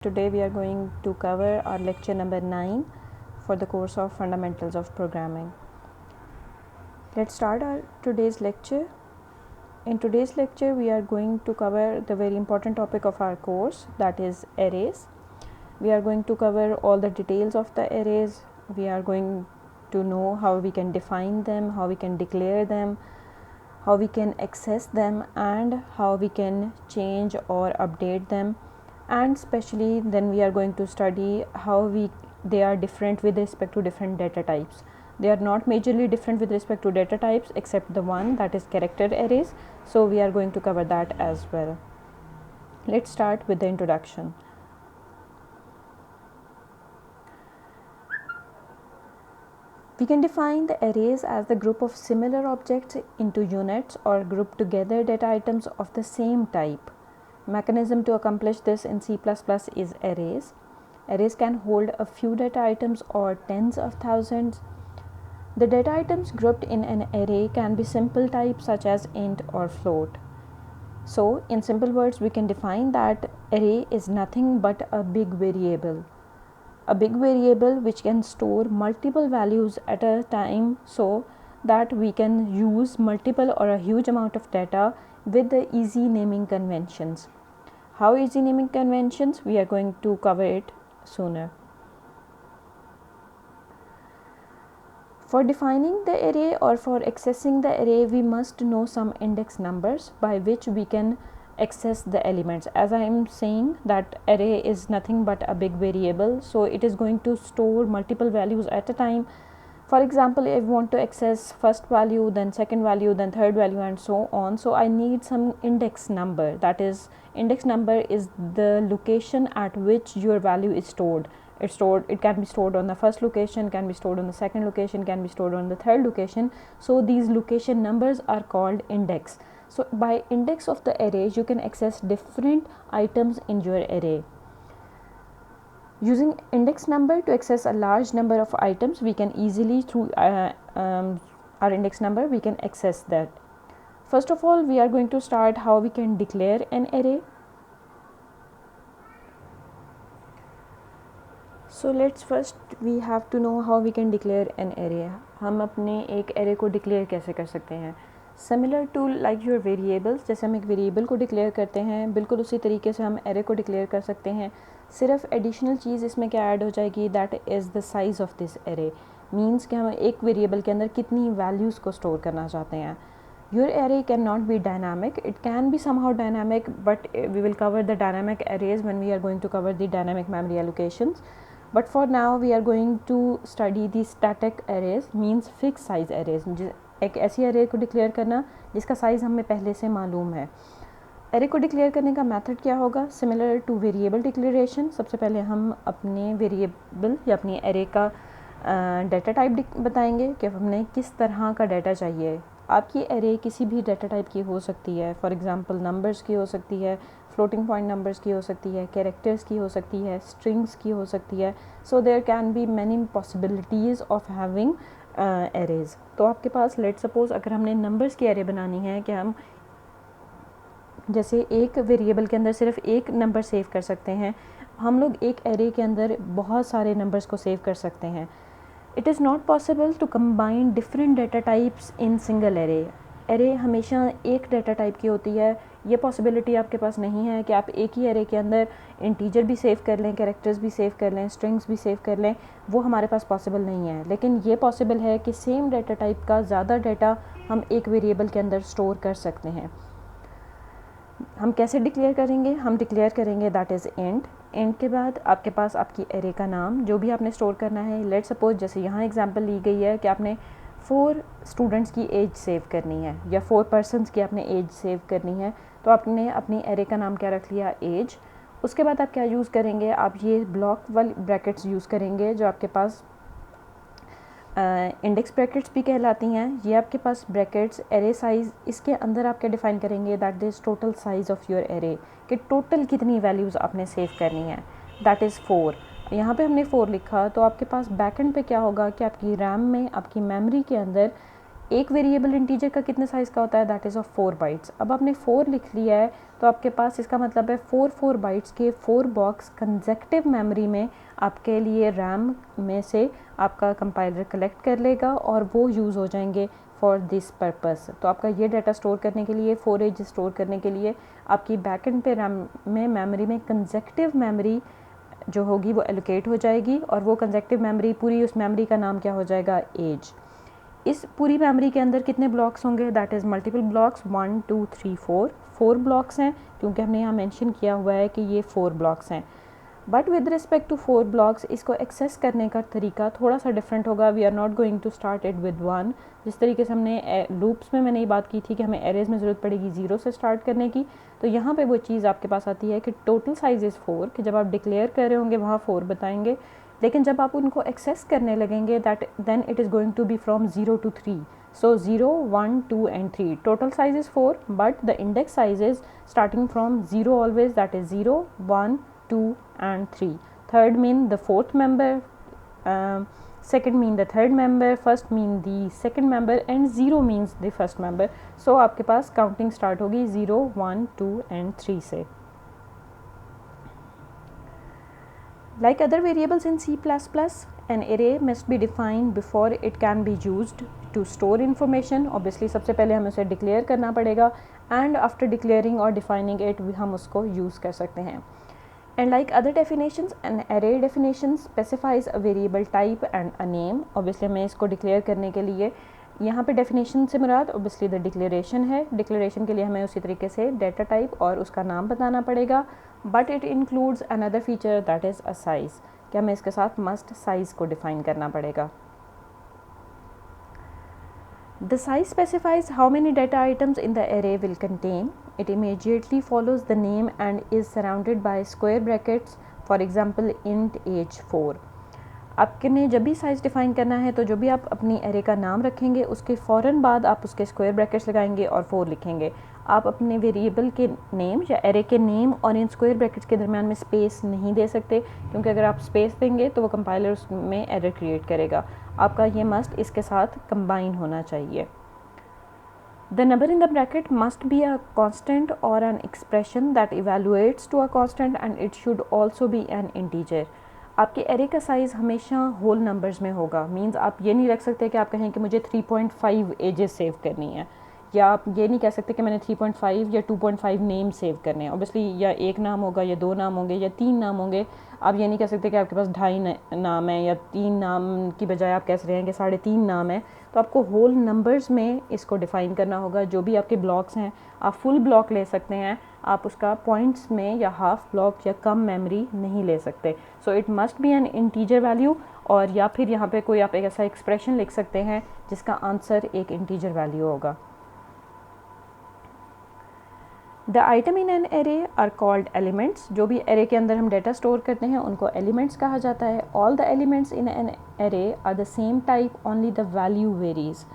Today we are going to cover our lecture number 9 for the course of Fundamentals of Programming. Let's start our today's lecture. In today's lecture we are going to cover the very important topic of our course, that is arrays. We are going to cover all the details of the arrays. We are going to know how we can define them, how we can declare them, how we can access them, and how we can change or update them. And especially then we are going to study how they are different with respect to different data types. They are not majorly different with respect to data types except the one, that is character arrays. So we are going to cover that as well. Let's start with the introduction. We can define the arrays as the group of similar objects into units or group together data items of the same type. Mechanism to accomplish this in C++ is arrays. Arrays can hold a few data items or tens of thousands. The data items grouped in an array can be simple types such as int or float. So, in simple words, we can define that array is nothing but a big variable. A big variable which can store multiple values at a time so that we can use multiple or a huge amount of data with the easy naming conventions. How easy naming conventions? We are going to cover it sooner. For defining the array or for accessing the array, we must know some index numbers by which we can access the elements. As I am saying that array is nothing but a big variable, so it is going to store multiple values at a time. For example, if I want to access first value, then second value, then third value, and so on, so I need some index number. That is, index number is the location at which your value is stored. It can be stored on the first location, can be stored on the second location, can be stored on the third location. So these location numbers are called index. So by index of the array, you can access different items in your array. Using index number to access a large number of items, we can easily through our index number we can access that. First of all, we are going to start how we can declare an array. So let's first we have to know how we can declare an array. हम अपने एक array को declare कैसे कर सकते हैं? Similar to like your variables, जैसे हम एक variable को declare करते हैं, बिल्कुल उसी तरीके से हम array को declare कर सकते हैं. सिर्फ एडिशनल चीज़ इसमें क्या ऐड हो जाएगी, that is the size of this array. Means कि हम एक वेरिएबल के अंदर कितनी वैल्यूज़ को स्टोर करना चाहते हैं. Your array can not be dynamic, it can be somehow dynamic, but we will cover the dynamic arrays when we are going to cover the dynamic memory allocations. But for now we are going to study the static arrays, means fix size arrays. एक ऐसी array को declare करना जिसका size हमें पहले से मालूम है. एरे को डिक्लेयर करने का मेथड क्या होगा? Similar two variable declaration. सबसे पहले हम अपने वेरिएबल या अपनी एरे का डाटा टाइप बताएंगे कि हमने किस तरह का डाटा चाहिए. आपकी एरे किसी भी डाटा टाइप की हो सकती है. फॉर एग्जांपल नंबर्स की हो सकती है, फ्लोटिंग पॉइंट नंबर्स की हो सकती है, कैरेक्टर्स की हो सकती है, स्ट्रिंग्स की हो सकती है. So there can be many possibilities of having arrays. तो आपके पास लेट सपोज अगर हमने नंबर्स की एरे बनानी है कि हम जैसे एक वेरिएबल के अंदर सिर्फ एक नंबर सेव कर सकते हैं, हम लोग एक एरे के अंदर बहुत सारे नंबर्स को सेव कर सकते हैं. It is not possible to combine different data types in single array. Array हमेशा एक डाटा टाइप की होती है. ये पॉसिबिलिटी आपके पास नहीं है कि आप एक ही एरे के अंदर इंटीजर भी सेव कर लें, कैरेक्टर्स भी सेव कर लें, स्ट्रिंग्स भी सेव कर लें. वो हमारे पास पॉसिबल नहीं है. लेकिन ये पॉसिबल है कि सेम डाटा टाइप का ज़्यादा डाटा हम एक वेरिएबल के अंदर स्टोर कर सकते हैं. हम कैसे डिक्लेयर करेंगे? हम डिक्लेयर करेंगे दैट इज़ इंट. इंट के बाद आपके पास आपकी एरे का नाम जो भी आपने स्टोर करना है. लेट सपोज जैसे यहाँ एग्जांपल ली गई है कि आपने 4 स्टूडेंट्स की एज सेव करनी है या 4 पर्सनस की आपने एज सेव करनी है. तो आपने अपनी एरे का नाम क्या रख लिया? एज. उसके बाद आप क्या यूज़ करेंगे? आप ये ब्लॉक वाली ब्रैकेट्स यूज़ करेंगे जो आपके पास इंडेक्स ब्रैकेट्स भी कहलाती हैं. ये आपके पास ब्रैकेट्स एरे साइज़, इसके अंदर आप क्या डिफ़ाइन करेंगे? That is total size of your array, कि टोटल कितनी वैल्यूज़ आपने सेव करनी है. That is 4. यहाँ पे हमने 4 लिखा, तो आपके पास बैक एंड पे क्या होगा कि आपकी रैम में, आपकी मेमोरी के अंदर एक वेरिएबल इंटीजर का कितने साइज़ का होता है, दैट इज़ ऑफ 4 बाइट्स। अब आपने 4 लिख लिया है तो आपके पास इसका मतलब है 4 बाइट्स के 4 बॉक्स कंसेक्टिव मेमोरी में आपके लिए रैम में से आपका कंपाइलर कलेक्ट कर लेगा और वो यूज़ हो जाएंगे फॉर दिस पर्पस। तो आपका ये डाटा स्टोर करने के लिए, 4 एज स्टोर करने के लिए आपकी बैकएंड पे रैम में मेमोरी में कंसेक्टिव मेमोरी जो होगी वो एलोकेट हो जाएगी और वो कंसेक्टिव मेमोरी पूरी, उस मेमोरी का नाम क्या हो जाएगा, एज। इस पूरी मेमोरी के अंदर कितने ब्लॉक्स होंगे, that is multiple blocks, 1 2 3 4 blocks हैं, क्योंकि हमने यहाँ मेंशन किया हुआ है कि ये 4 ब्लॉक्स हैं। But with respect to 4 blocks इसको एक्सेस करने का तरीका थोड़ा सा डिफरेंट होगा। We are not going to start it with 1, जिस तरीके से हमने लूप्स में मैंने ये बात की थी कि हमें एरेज में ज़रूरत पड़ेगी 0 से स्टार्ट करने की। तो यहाँ पे वो चीज़ आपके पास आती है कि टोटल साइज इज़ 4, कि जब आप डिक्लेयर कर रहे होंगे वहाँ 4 बताएंगे, लेकिन जब आप उनको एक्सेस करने लगेंगे then it is going to be from 0 to 3। So 0, 1, 2 and 3. Total size is 4, but the index size is starting from 0 always, that is 0, 1, 2 and 3. Third mean the fourth member, second mean the third member, first mean the second member and 0 means the first member. So आपके पास counting start होगी 0, 1, 2 and 3 से. Like other variables in C++, an array must be defined before it can be used to store information. Obviously सबसे पहले हमें उसे declare करना पड़ेगा and after declaring or defining it हम उसको use कर सकते हैं. And like other definitions, an array definition specifies a variable type and a name. Obviously हमें इसको declare करने के लिए यहाँ पे definition से मुराद obviously the declaration है. Declaration के लिए हमें उसी तरीके से data type और उसका नाम बताना पड़ेगा. But it includes another feature that is a size, कि हमें इसके साथ must size को define करना पड़ेगा. The size specifies how many data items in the array will contain. It immediately follows the name and is surrounded by square brackets. For example, int age 4. आपने जब भी साइज़ डिफ़ाइन करना है तो जो भी आप अपनी एरे का नाम रखेंगे उसके फ़ौरन बाद आप उसके स्क्वायर ब्रैकेट्स लगाएंगे और 4 लिखेंगे. आप अपने वेरिएबल के नेम या एरे के नेम और इन स्क्वायर ब्रैकेट्स के दरमियान में स्पेस नहीं दे सकते, क्योंकि अगर आप स्पेस देंगे तो वो कंपाइलर उसमें एरर क्रिएट करेगा. आपका ये मस्ट इसके साथ कंबाइन होना चाहिए. The number in the bracket must be a constant or an expression that evaluates to a constant, and it should also be an integer. आपके एरे का साइज़ हमेशा होल नंबर्स में होगा. मींस आप ये नहीं रख सकते कि आप कहें कि मुझे 3.5 एजेस सेव करनी है, या आप ये नहीं कह सकते कि मैंने 3.5 या 2.5 नेम सेव करने हैं. ऑब्वियसली या एक नाम होगा या 2 नाम होंगे या 3 नाम होंगे. आप ये नहीं कह सकते कि आपके पास 2.5 नाम है या 3 नाम की बजाय आप कह रहे हैं कि 3.5 नाम है. तो आपको होल नंबर्स में इसको डिफ़ाइन करना होगा. जो भी आपके ब्लॉक्स हैं आप फुल ब्लॉक ले सकते हैं, आप उसका पॉइंट्स में या हाफ ब्लॉक या कम मेमोरी नहीं ले सकते. So it must be N integer value, और या फिर यहाँ पे कोई आप एक ऐसा एक्सप्रेशन लिख सकते हैं जिसका आंसर एक इंटीजर वैल्यू होगा. The item in an array are called elements. जो भी एरे के अंदर हम डेटा स्टोर करते हैं उनको एलिमेंट्स कहा जाता है. All the elements in an array are the same type, only the value varies.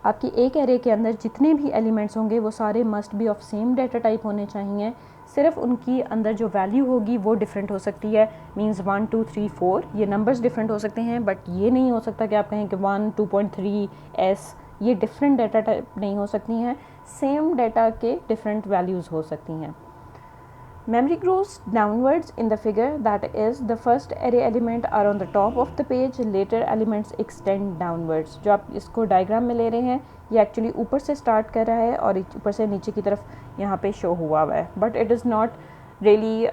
आपकी एक एरे के अंदर जितने भी एलिमेंट्स होंगे वो सारे must be of same data type होने चाहिए. सिर्फ उनकी अंदर जो वैल्यू होगी वो डिफरेंट हो सकती है. मींस 1 2 3 4 ये नंबर्स डिफरेंट हो सकते हैं, बट ये नहीं हो सकता कि आप कहें कि 1 2.3 S ये डिफरेंट डेटा टाइप नहीं हो सकती हैं. सेम डेटा के डिफरेंट वैल्यूज़ हो सकती हैं. Memory grows downwards in the figure, that is the first array element are on the top of the page, later elements extend downwards. जो आप इसको डायग्राम में ले रहे हैं ये एक्चुअली ऊपर से स्टार्ट कर रहा है और ऊपर से नीचे की तरफ यहाँ पे शो हुआ है. But it is not really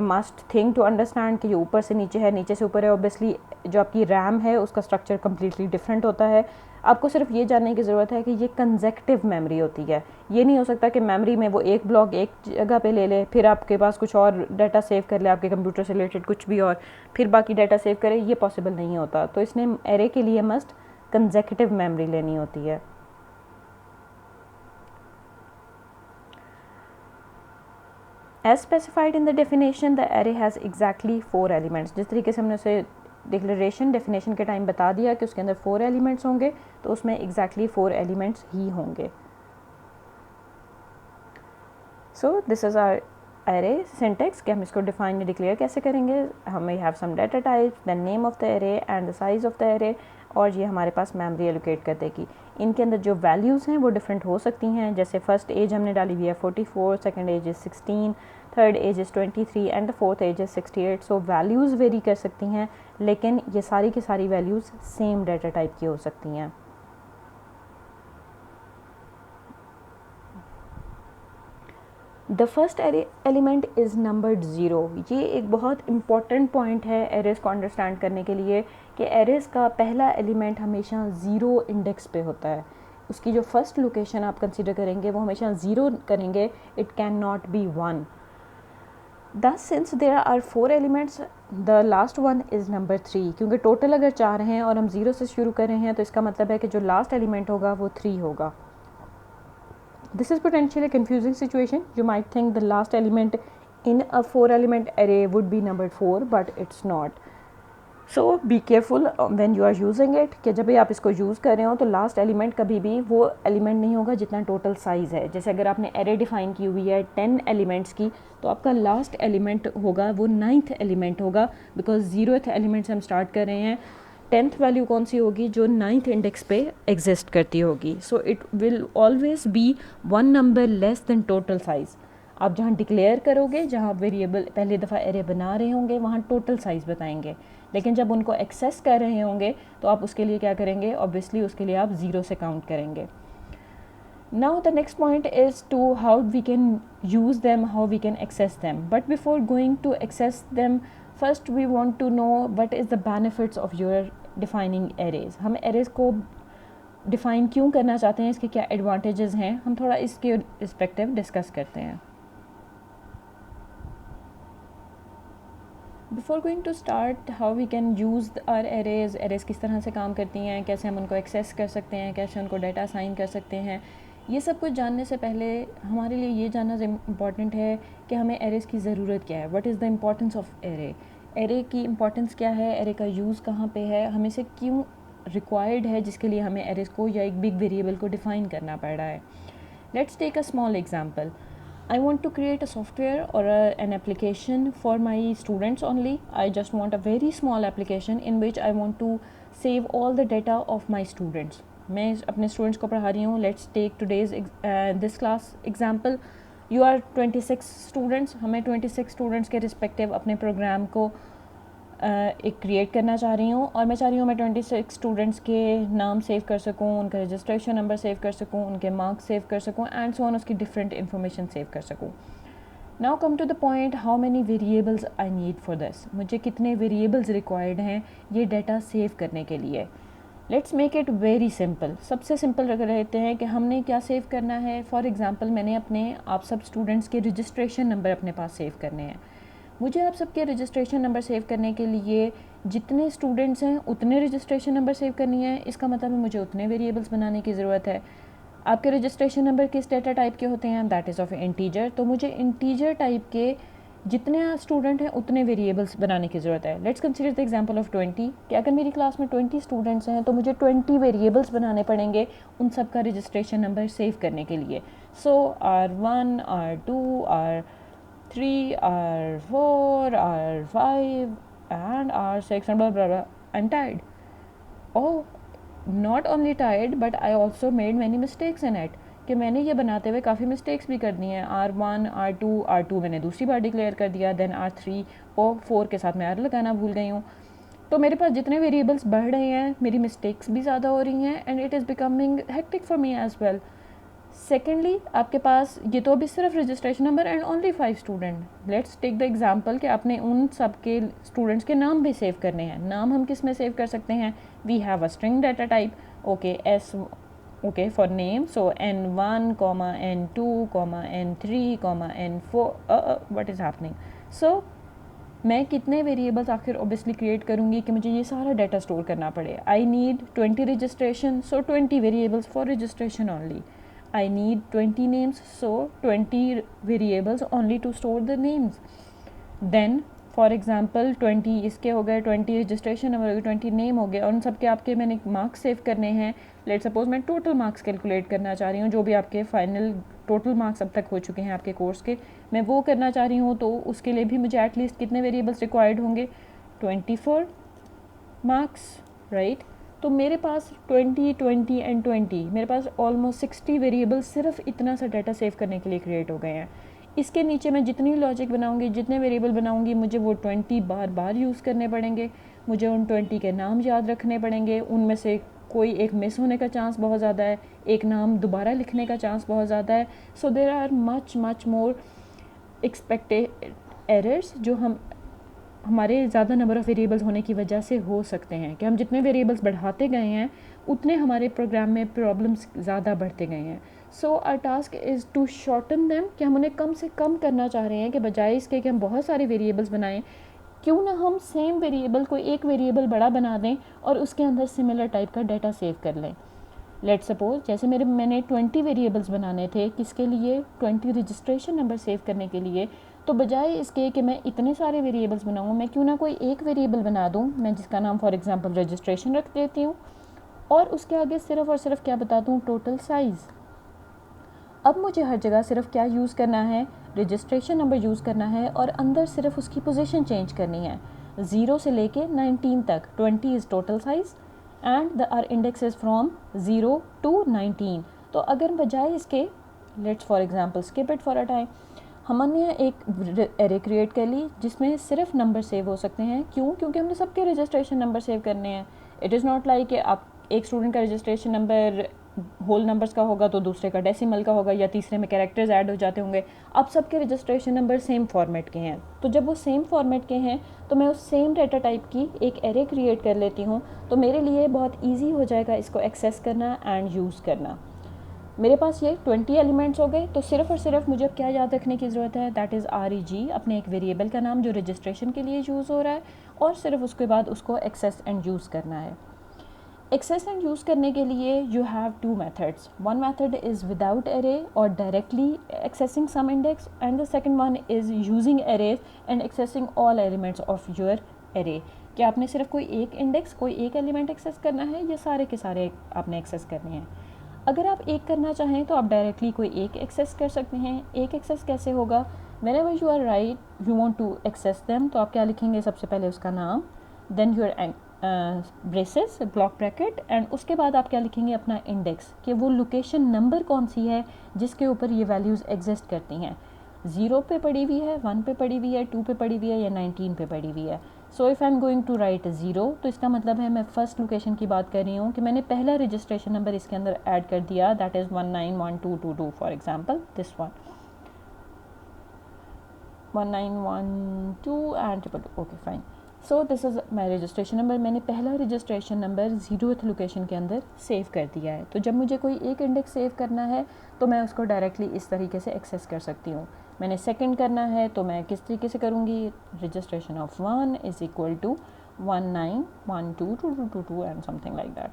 must thing to understand कि ये ऊपर से नीचे है, नीचे से ऊपर है. ऑब्वियसली जो आपकी रैम है उसका स्ट्रक्चर कम्प्लीटली डिफरेंट होता है. आपको सिर्फ ये जानने की ज़रूरत है कि ये कंसेक्टिव मेमोरी होती है. ये नहीं हो सकता कि मेमोरी में वो एक ब्लॉक एक जगह पे ले ले, फिर आपके पास कुछ और डाटा सेव कर ले आपके कंप्यूटर से रिलेटेड कुछ भी, और फिर बाकी डाटा सेव करे. ये पॉसिबल नहीं होता. तो इसने एरे के लिए मस्ट कंसेक्टिव मेमोरी लेनी होती है. As specified in the definition, the array has exactly 4 elements. जिस तरीके से हमने उसे डिक्लेरेशन डेफिनेशन के टाइम बता दिया कि उसके अंदर 4 एलिमेंट्स होंगे, तो उसमें exactly 4 एलिमेंट्स ही होंगे. So this is our array syntax कि हम इसको डिफाइन डिक्लेयर कैसे करेंगे. हमें have some data types, then name of the array and the size of the array, और ये हमारे पास मेमोरी एलोकेट कर देगी। इनके अंदर जो वैल्यूज़ हैं वो डिफरेंट हो सकती हैं, जैसे फर्स्ट एज हमने डाली हुई है 44, second edge is 16, third edge is 23 and the fourth edge is 68। So values vary कर सकती हैं, लेकिन ये सारी की सारी वैल्यूज़ सेम डाटा टाइप की हो सकती हैं। The first element is numbered zero. ये एक बहुत इंपॉर्टेंट पॉइंट है एरेज़ को अंडरस्टैंड करने के लिए कि एरेज़ का पहला एलिमेंट हमेशा ज़ीरो इंडेक्स पे होता है। उसकी जो फर्स्ट लोकेशन आप कंसीडर करेंगे वो हमेशा ज़ीरो करेंगे, it can not be one. Thus since there are 4 elements, the last one is number 3, क्योंकि टोटल अगर 4 हैं और हम ज़ीरो से शुरू कर रहे हैं तो इसका मतलब है कि जो लास्ट एलिमेंट होगा वो 3 होगा। This is potentially a confusing situation. You might think the last element in a 4 element array would be numbered 4, but it's not. So be careful when you are using it कि जब भी आप इसको use कर रहे हो तो last element कभी भी वो एलिमेंट नहीं होगा जितना टोटल साइज़ है। जैसे अगर आपने एरे डिफ़ाइन की हुई है 10 एलिमेंट्स की, तो आपका लास्ट एलिमेंट होगा वो 9th एलिमेंट होगा, बिकॉज 0th एलिमेंट से हम स्टार्ट कर रहे हैं। 10th वैल्यू कौन सी होगी? जो 9th इंडेक्स पे एग्जिस्ट करती होगी। So it will always be 1 number less than total size. आप जहाँ डिक्लेयर करोगे, जहाँ वेरिएबल पहली दफ़ा एरे बना रहे होंगे, वहाँ टोटल साइज़ बताएंगे, लेकिन जब उनको एक्सेस कर रहे होंगे तो आप उसके लिए क्या करेंगे? ऑब्वियसली उसके लिए आप 0 से काउंट करेंगे। Now the next point is to how we can use them, how we can access them. But before going to access them, first we want to know what is the benefits of your defining arrays. हम arrays को define क्यों करना चाहते हैं, इसके क्या advantages हैं, हम थोड़ा इसके रिस्पेक्टिव डिस्कस करते हैं। Before going to start how we can use our arrays किस तरह से काम करती हैं, कैसे हम उनको एक्सेस कर सकते हैं, कैसे उनको डाटा असाइन कर सकते हैं, ये सब कुछ जानने से पहले हमारे लिए ये जानना इम्पॉर्टेंट है कि हमें एरेज़ की ज़रूरत क्या है। What is the importance of array की इम्पॉर्टेंस क्या है, एरे का यूज़ कहाँ पे है, हमें से क्यों रिक्वायर्ड है, जिसके लिए हमें एरेज़ को या एक बिग वेरिएबल को डिफ़ाइन करना पड़ रहा है। Let's take a small example. I want to create a software or an application for my students only. I just want a very small application in which I want to save all the data of my students. मैं अपने students को पढ़ा रही हूँ. Let's take today's this class example. You are 26 students. हमें 26 students के respective अपने program को एक क्रिएट करना चाह रही हूँ, और मैं चाह रही हूँ मैं 26 स्टूडेंट्स के नाम सेव कर सकूँ, उनका रजिस्ट्रेशन नंबर सेव कर सकूँ, उनके मार्क्स सेव कर सकूँ, एंड सो ऑन, उसकी डिफरेंट इन्फॉर्मेशन सेव कर सकूँ। Now come to the point, how many variables I need for this. मुझे कितने वेरिएबल्स रिक्वायर्ड हैं ये डाटा सेव करने के लिए। Let's make it very simple. सबसे सिंपल रख लेते हैं कि हमने क्या सेव करना है। फॉर एग्ज़ाम्पल मैंने अपने आप सब स्टूडेंट्स के रजिस्ट्रेशन नंबर अपने पास सेव करने हैं। मुझे आप सबके रजिस्ट्रेशन नंबर सेव करने के लिए जितने स्टूडेंट्स हैं उतने रजिस्ट्रेशन नंबर सेव करनी है। इसका मतलब है मुझे उतने वेरिएबल्स बनाने की ज़रूरत है। आपके रजिस्ट्रेशन नंबर किस डेटा टाइप के होते हैं? That is of integer. तो मुझे इंटीजर टाइप के जितने स्टूडेंट हैं उतने वेरिएबल्स बनाने की ज़रूरत है। Let's consider the example of 20 कि अगर मेरी क्लास में 20 स्टूडेंट्स हैं तो मुझे 20 वेरिएबल्स बनाने पड़ेंगे उन सब का रजिस्ट्रेशन नंबर सेव करने के लिए। सो R1, R2, R3, R4, R5 and R6 and blah blah blah. I'm tired. Oh, not only tired but I also made many mistakes in it. कि मैंने ये बनाते हुए काफ़ी मिस्टेक्स भी कर दी हैं। R1, R2 मैंने दूसरी बार डिक्लेयर कर दिया, देन R3 और 4 के साथ मैं R लगाना भूल गई हूँ। तो मेरे पास जितने वेरिएबल्स बढ़ रहे हैं मेरी मिस्टेक्स भी ज़्यादा हो रही हैं, and it is becoming hectic for me as well. Secondly, आपके पास ये तो अभी सिर्फ registration number and only 5 student. Let's take the example कि आपने उन सब के स्टूडेंट्स के नाम भी सेव करने हैं। नाम हम किस में सेव कर सकते हैं? We have a string data type, okay, yes, okay, for name, so N1, N2, N3, N4, what is happening. सो मैं कितने वेरिएबल्स आखिर ऑब्वियसली क्रिएट करूँगी कि मुझे ये सारा डाटा स्टोर करना पड़े। I need 20 registration, so 20 variables for registration only. I need 20 names, so 20 variables only to store the names. Then for example 20 इसके हो गए, 20 रजिस्ट्रेशन नंबर हो गए, 20 नेम हो गए, और उन सब के आपके मैंने मार्क्स सेव करने हैं। लेट सपोज मैं टोटल मार्क्स कैलकुलेट करना चाह रही हूँ, जो भी आपके फाइनल टोटल मार्क्स अब तक हो चुके हैं आपके कोर्स के, मैं वो करना चाह रही हूँ। तो उसके लिए भी मुझे एटलीस्ट कितने वेरिएबल्स रिक्वायर्ड होंगे? 24 मार्क्स, राइट। तो मेरे पास 20, 20 एंड 20, मेरे पास ऑलमोस्ट 60 वेरिएबल सिर्फ इतना सा डाटा सेव करने के लिए क्रिएट हो गए हैं। इसके नीचे मैं जितनी लॉजिक बनाऊंगी, जितने वेरिएबल बनाऊंगी, मुझे वो 20 बार बार यूज़ करने पड़ेंगे। मुझे उन 20 के नाम याद रखने पड़ेंगे, उनमें से कोई एक मिस होने का चांस बहुत ज़्यादा है, एक नाम दोबारा लिखने का चांस बहुत ज़्यादा है। So there are much more expected errors जो हमारे ज़्यादा नंबर ऑफ़ वेरिएबल्स होने की वजह से हो सकते हैं, कि हम जितने वेरिएबल्स बढ़ाते गए हैं उतने हमारे प्रोग्राम में प्रॉब्लम्स ज़्यादा बढ़ते गए हैं। So our task is to shorten them, कि हम उन्हें कम से कम करना चाह रहे हैं, कि बजाय इसके कि हम बहुत सारे वेरिएबल्स बनाएं, क्यों ना हम सेम वेरिएबल को एक वेरिएबल बड़ा बना दें और उसके अंदर सिमिलर टाइप का डाटा सेव कर लें। लेट्स सपोज जैसे मैंने 20 वेरिएबल्स बनाने थे, किसके लिए? 20 रजिस्ट्रेशन नंबर सेव करने के लिए। तो बजाय इसके कि मैं इतने सारे वेरिएबल्स बनाऊँ, मैं क्यों ना कोई एक वेरिएबल बना दूँ, मैं जिसका नाम फॉर एग्जांपल रजिस्ट्रेशन रख देती हूँ, और उसके आगे सिर्फ और सिर्फ क्या बता दूँ? Total size. अब मुझे हर जगह सिर्फ क्या यूज़ करना है? रजिस्ट्रेशन नंबर यूज़ करना है, और अंदर सिर्फ उसकी पोजीशन चेंज करनी है, 0 से लेके 19 तक। 20 is total size and our index is from 0 to 19। तो अगर बजाय इसके, let's for example skip it for a time, हमने एक एरे क्रिएट कर ली जिसमें सिर्फ नंबर सेव हो सकते हैं। क्यों? क्योंकि हमने सबके रजिस्ट्रेशन नंबर सेव करने हैं। इट इज़ नॉट लाइक कि आप एक स्टूडेंट का रजिस्ट्रेशन नंबर होल नंबर्स का होगा तो दूसरे का डेसिमल का होगा, या तीसरे में कैरेक्टर्स ऐड हो जाते होंगे। अब सबके रजिस्ट्रेशन नंबर सेम फॉर्मेट के हैं, तो जब वो सेम फॉर्मेट के हैं तो मैं उस सेम डाटा टाइप की एक एरे क्रिएट कर लेती हूँ। तो मेरे लिए बहुत ईजी हो जाएगा इसको एक्सेस करना एंड यूज़ करना। मेरे पास ये 20 एलिमेंट्स हो गए, तो सिर्फ और सिर्फ मुझे क्या याद रखने की ज़रूरत है? दैट इज़ REG, अपने एक वेरिएबल का नाम जो रजिस्ट्रेशन के लिए यूज़ हो रहा है, और सिर्फ उसके बाद उसको एक्सेस एंड यूज़ करना है। एक्सेस एंड यूज़ करने के लिए you have two methods. One method is without array और directly accessing some index, and the second one is using arrays and accessing all elements of your array. कि आपने सिर्फ कोई एक इंडेक्स, कोई एक एलिमेंट एक्सेस करना है, या सारे के सारे आपने एक्सेस करने हैं? अगर आप एक करना चाहें तो आप डायरेक्टली कोई एक एक्सेस कर सकते हैं। एक एक्सेस कैसे होगा? Whenever you are right you want to access them, तो आप क्या लिखेंगे? सबसे पहले उसका नाम, then your braces block bracket, and उसके बाद आप क्या लिखेंगे? अपना इंडेक्स, कि वो लोकेशन नंबर कौन सी है जिसके ऊपर ये वैल्यूज़ एग्जिस्ट करती हैं। 0 पे पड़ी हुई है, 1 पे पड़ी हुई है, 2 पे पड़ी हुई है, या 19 पे पड़ी हुई है। So if I am going to write 0, तो इसका मतलब है मैं फर्स्ट लोकेशन की बात कर रही हूँ, कि मैंने पहला रजिस्ट्रेशन नंबर इसके अंदर ऐड कर दिया, that is 191222 for example this one, 1912 and 222। Okay fine. So this is my registration number. मैंने पहला रजिस्ट्रेशन नंबर 0th लोकेशन के अंदर सेव कर दिया है। तो जब मुझे कोई एक इंडेक्स सेव करना है तो मैं उसको डायरेक्टली इस तरीके से एक्सेस कर सकती हूँ। मैंने सेकंड करना है तो मैं किस तरीके से करूँगी? Registration of 1 is equal to 19122222 and something like that.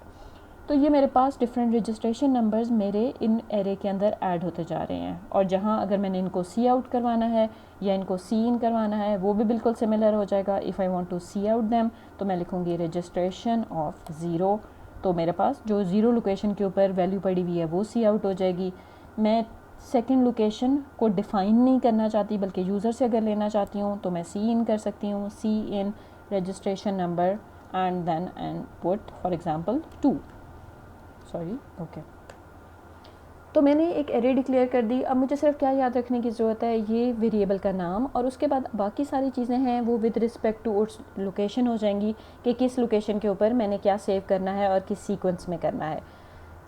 तो ये मेरे पास डिफरेंट रजिस्ट्रेशन नंबर्स मेरे इन एरे के अंदर ऐड होते जा रहे हैं, और जहाँ अगर मैंने इनको सी आउट करवाना है या इनको सी इन करवाना है वो भी बिल्कुल सिमिलर हो जाएगा। If I want to cout them तो मैं लिखूँगी रजिस्ट्रेशन ऑफ 0, तो मेरे पास जो 0 लोकेशन के ऊपर वैल्यू पड़ी हुई है वो सी आउट हो जाएगी। मैं सेकंड लोकेशन को डिफ़ाइन नहीं करना चाहती, बल्कि यूज़र से अगर लेना चाहती हूँ तो मैं सी इन कर सकती हूँ, C in registration number and then and put for example 2। Okay. तो मैंने एक एरे डिक्लेयर कर दी। अब मुझे सिर्फ क्या याद रखने की ज़रूरत है? ये वेरिएबल का नाम, और उसके बाद बाकी सारी चीज़ें हैं वो विद रिस्पेक्ट टू उस लोकेशन हो जाएंगी, कि किस लोकेशन के ऊपर मैंने क्या सेव करना है और किस सीक्वेंस में करना है।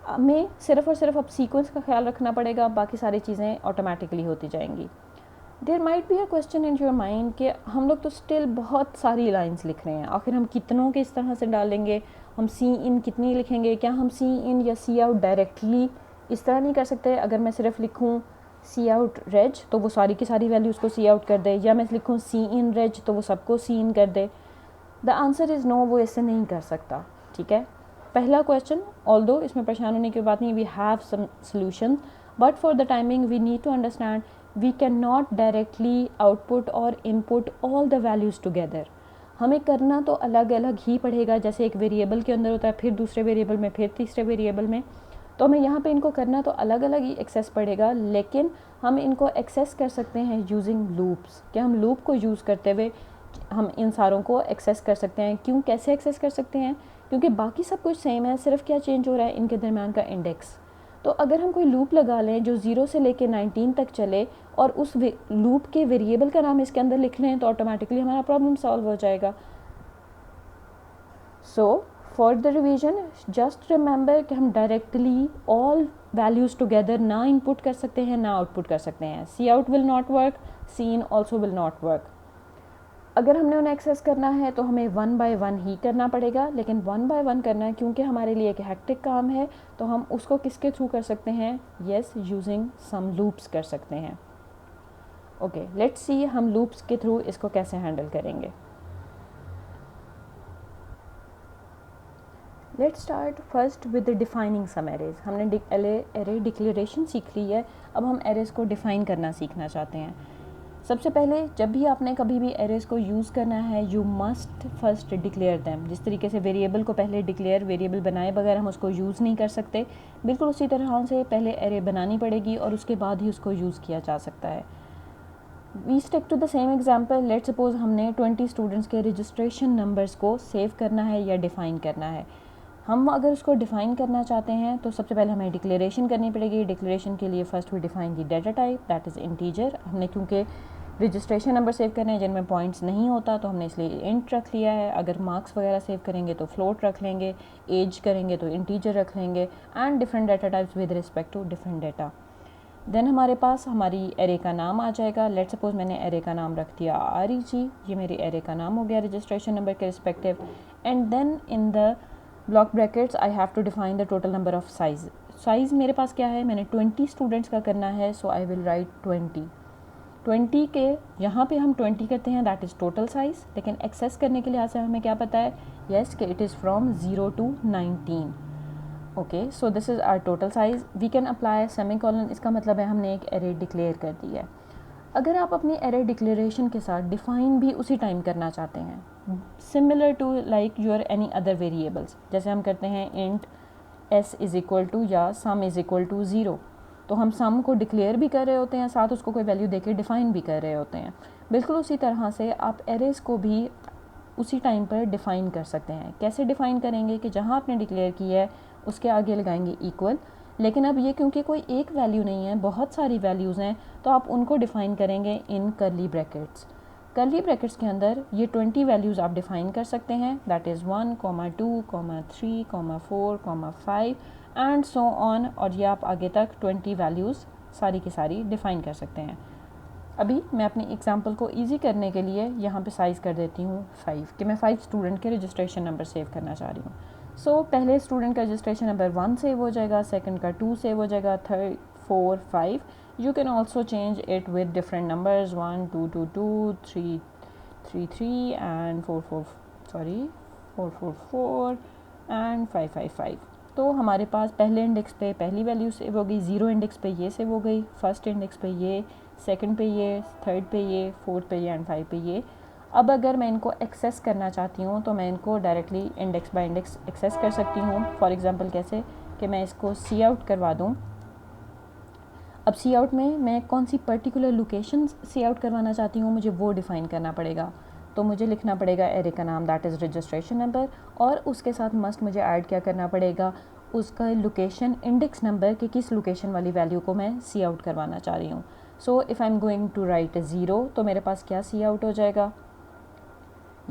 हमें सिर्फ और सिर्फ अब सीक्वेंस का ख्याल रखना पड़ेगा, बाकी सारी चीज़ें ऑटोमेटिकली होती जाएंगी। There might be a question in your mind कि हम लोग तो स्टिल बहुत सारी लाइंस लिख रहे हैं, आखिर हम कितनों के इस तरह से डालेंगे? हम सी इन कितनी लिखेंगे? क्या हम सी इन या सी आउट डायरेक्टली इस तरह नहीं कर सकते? अगर मैं सिर्फ लिखूँ सी आउट रेज तो वो सारी की सारी वैल्यूज़ को सी आउट कर दे, या मैं लिखूँ सी इन रेज तो वो सबको सी इन कर दे? द आंसर इज़ नो, वो ऐसे नहीं कर सकता। ठीक है, पहला क्वेश्चन, ऑल्दो इसमें परेशान होने की बात नहीं, we have some solution, but for the timing we need to understand we can not directly output और input all the values together. हमें करना तो अलग अलग ही पड़ेगा, जैसे एक वेरिएबल के अंदर होता है, फिर दूसरे वेरिएबल में, फिर तीसरे वेरिएबल में, तो हमें यहाँ पे इनको करना तो अलग अलग ही एक्सेस पड़ेगा, लेकिन हम इनको एक्सेस कर सकते हैं यूजिंग लूप्स। क्या हम लूप को यूज़ करते हुए हम इन सारों को एक्सेस कर सकते हैं। क्यों, कैसे एक्सेस कर सकते हैं? क्योंकि बाकी सब कुछ सेम है, सिर्फ क्या चेंज हो रहा है, इनके दरम्यान का इंडेक्स। तो अगर हम कोई लूप लगा लें जो 0 से लेके 19 तक चले और उस लूप के वेरिएबल का नाम इसके अंदर लिख लें तो ऑटोमेटिकली हमारा प्रॉब्लम सॉल्व हो जाएगा। So for the revision just remember कि हम डायरेक्टली ऑल वैल्यूज़ टुगेदर ना इनपुट कर सकते हैं ना आउटपुट कर सकते हैं। C out will not work, C in also will not work. अगर हमने उन्हें एक्सेस करना है तो हमें 1 बाय 1 ही करना पड़ेगा, लेकिन 1 बाय 1 करना है क्योंकि हमारे लिए एक हेक्टिक काम है, तो हम उसको किसके थ्रू कर सकते हैं? येस, यूजिंग सम लूप्स कर सकते हैं। ओके, लेट्स सी हम लूप्स के थ्रू इसको कैसे हैंडल करेंगे। Let's start first with defining some arrays. हमने एरे डिक्लेरेशन सीख ली है, अब हम एरेज को डिफाइन करना सीखना चाहते हैं। सबसे पहले जब भी आपने कभी भी एरेज को यूज़ करना है, you must first declare them. जिस तरीके से वेरिएबल को पहले डिक्लेयर, वेरिएबल बनाए बगैर हम उसको यूज़ नहीं कर सकते, बिल्कुल उसी तरह से पहले एरे बनानी पड़ेगी और उसके बाद ही उसको यूज़ किया जा सकता है। We stick to the same example. Let suppose हमने 20 स्टूडेंट्स के रजिस्ट्रेशन नंबर्स को सेव करना है या डिफ़ाइन करना है। हम अगर उसको डिफ़ाइन करना चाहते हैं तो सबसे पहले हमें डिक्लेरेशन करनी पड़ेगी। डिक्लेरेशन के लिए first we define the data type, that is integer. हमने क्योंकि रजिस्ट्रेशन नंबर सेव करने हैं जिनमें पॉइंट्स नहीं होता तो हमने इसलिए इंट रख लिया है। अगर मार्क्स वगैरह सेव करेंगे तो फ्लोट रख लेंगे, एज करेंगे तो इंटीजर रख लेंगे, and different data types with respect to different data. Then हमारे पास हमारी एरे का नाम आ जाएगा। लेट सपोज मैंने एरे का नाम रख दिया REG, ये मेरी एरे का नाम हो गया रजिस्ट्रेशन नंबर के respective. And then in the block brackets I have to define the total number of size. Size मेरे पास क्या है, मैंने 20 स्टूडेंट्स का करना है, सो आई विल राइट 20 के यहाँ पे हम 20 करते हैं, दैट इज़ टोटल साइज़। लेकिन एक्सेस करने के लिहाज से हमें क्या पता है, येस कि it is from 0 to 19। Okay, so this is our total size. We can apply semicolon, इसका मतलब है हमने एक एरे डिक्लेयर कर दी है। अगर आप अपनी एरे डिक्लेरेशन के साथ डिफ़ाइन भी उसी टाइम करना चाहते हैं, similar to like your any other variables, जैसे हम करते हैं int s is equal to या सम इज़ इक्वल टू 0, तो हम सम को डिक्लेयर भी कर रहे होते हैं, साथ उसको कोई वैल्यू देके डिफ़ाइन भी कर रहे होते हैं। बिल्कुल उसी तरह से आप एरेज़ को भी उसी टाइम पर डिफ़ाइन कर सकते हैं। कैसे डिफ़ाइन करेंगे कि जहाँ आपने डिक्लेयर किया है उसके आगे लगाएंगे इक्वल। लेकिन अब ये क्योंकि कोई एक वैल्यू नहीं है, बहुत सारी वैल्यूज़ हैं, तो आप उनको डिफ़ाइन करेंगे इन कर्ली ब्रैकेट्स। कर्ली ब्रैकेट्स के अंदर ये 20 वैल्यूज़ आप डिफ़ाइन कर सकते हैं, that is 1, 2, 3, 4, 5 and so on. और ये आप आगे तक 20 वैल्यूज़ सारी की सारी डिफ़ाइन कर सकते हैं। अभी मैं अपनी एग्जांपल को इजी करने के लिए यहाँ पे साइज़ कर देती हूँ 5, कि मैं 5 स्टूडेंट के रजिस्ट्रेशन नंबर सेव करना चाह रही हूँ। सो पहले स्टूडेंट का रजिस्ट्रेशन नंबर 1 सेव हो जाएगा, सेकंड का 2 सेव हो जाएगा, third 4, 5। You can also change it with different numbers, 1, 2, 2, 2, 3, 3, 3 and 4, 4 4 and 5, 5, 5। तो हमारे पास पहले इंडेक्स पे पहली वैल्यू सेव हो गई, 0 इंडेक्स पे ये सेव हो गई, फर्स्ट इंडेक्स पे ये, सेकंड पे ये, थर्ड पे ये, फोर्थ पे ये एंड 5 पे ये। अब अगर मैं इनको एक्सेस करना चाहती हूँ तो मैं इनको directly index by index access कर सकती हूँ। फॉर एग्जांपल कैसे, कि मैं इसको सी आउट करवा दूँ। अब सी आउट में मैं कौन सी पर्टिकुलर लोकेशन सी आउट करवाना चाहती हूँ, मुझे वो डिफ़ाइन करना पड़ेगा। तो मुझे लिखना पड़ेगा एरे का नाम, दैट इज़ रजिस्ट्रेशन नंबर, और उसके साथ मस्ट मुझे ऐड क्या करना पड़ेगा, उसका लोकेशन, इंडेक्स नंबर कि किस लोकेशन वाली वैल्यू को मैं सी आउट करवाना चाह रही हूँ। So if I am going to write 0, तो मेरे पास क्या सी आउट हो जाएगा,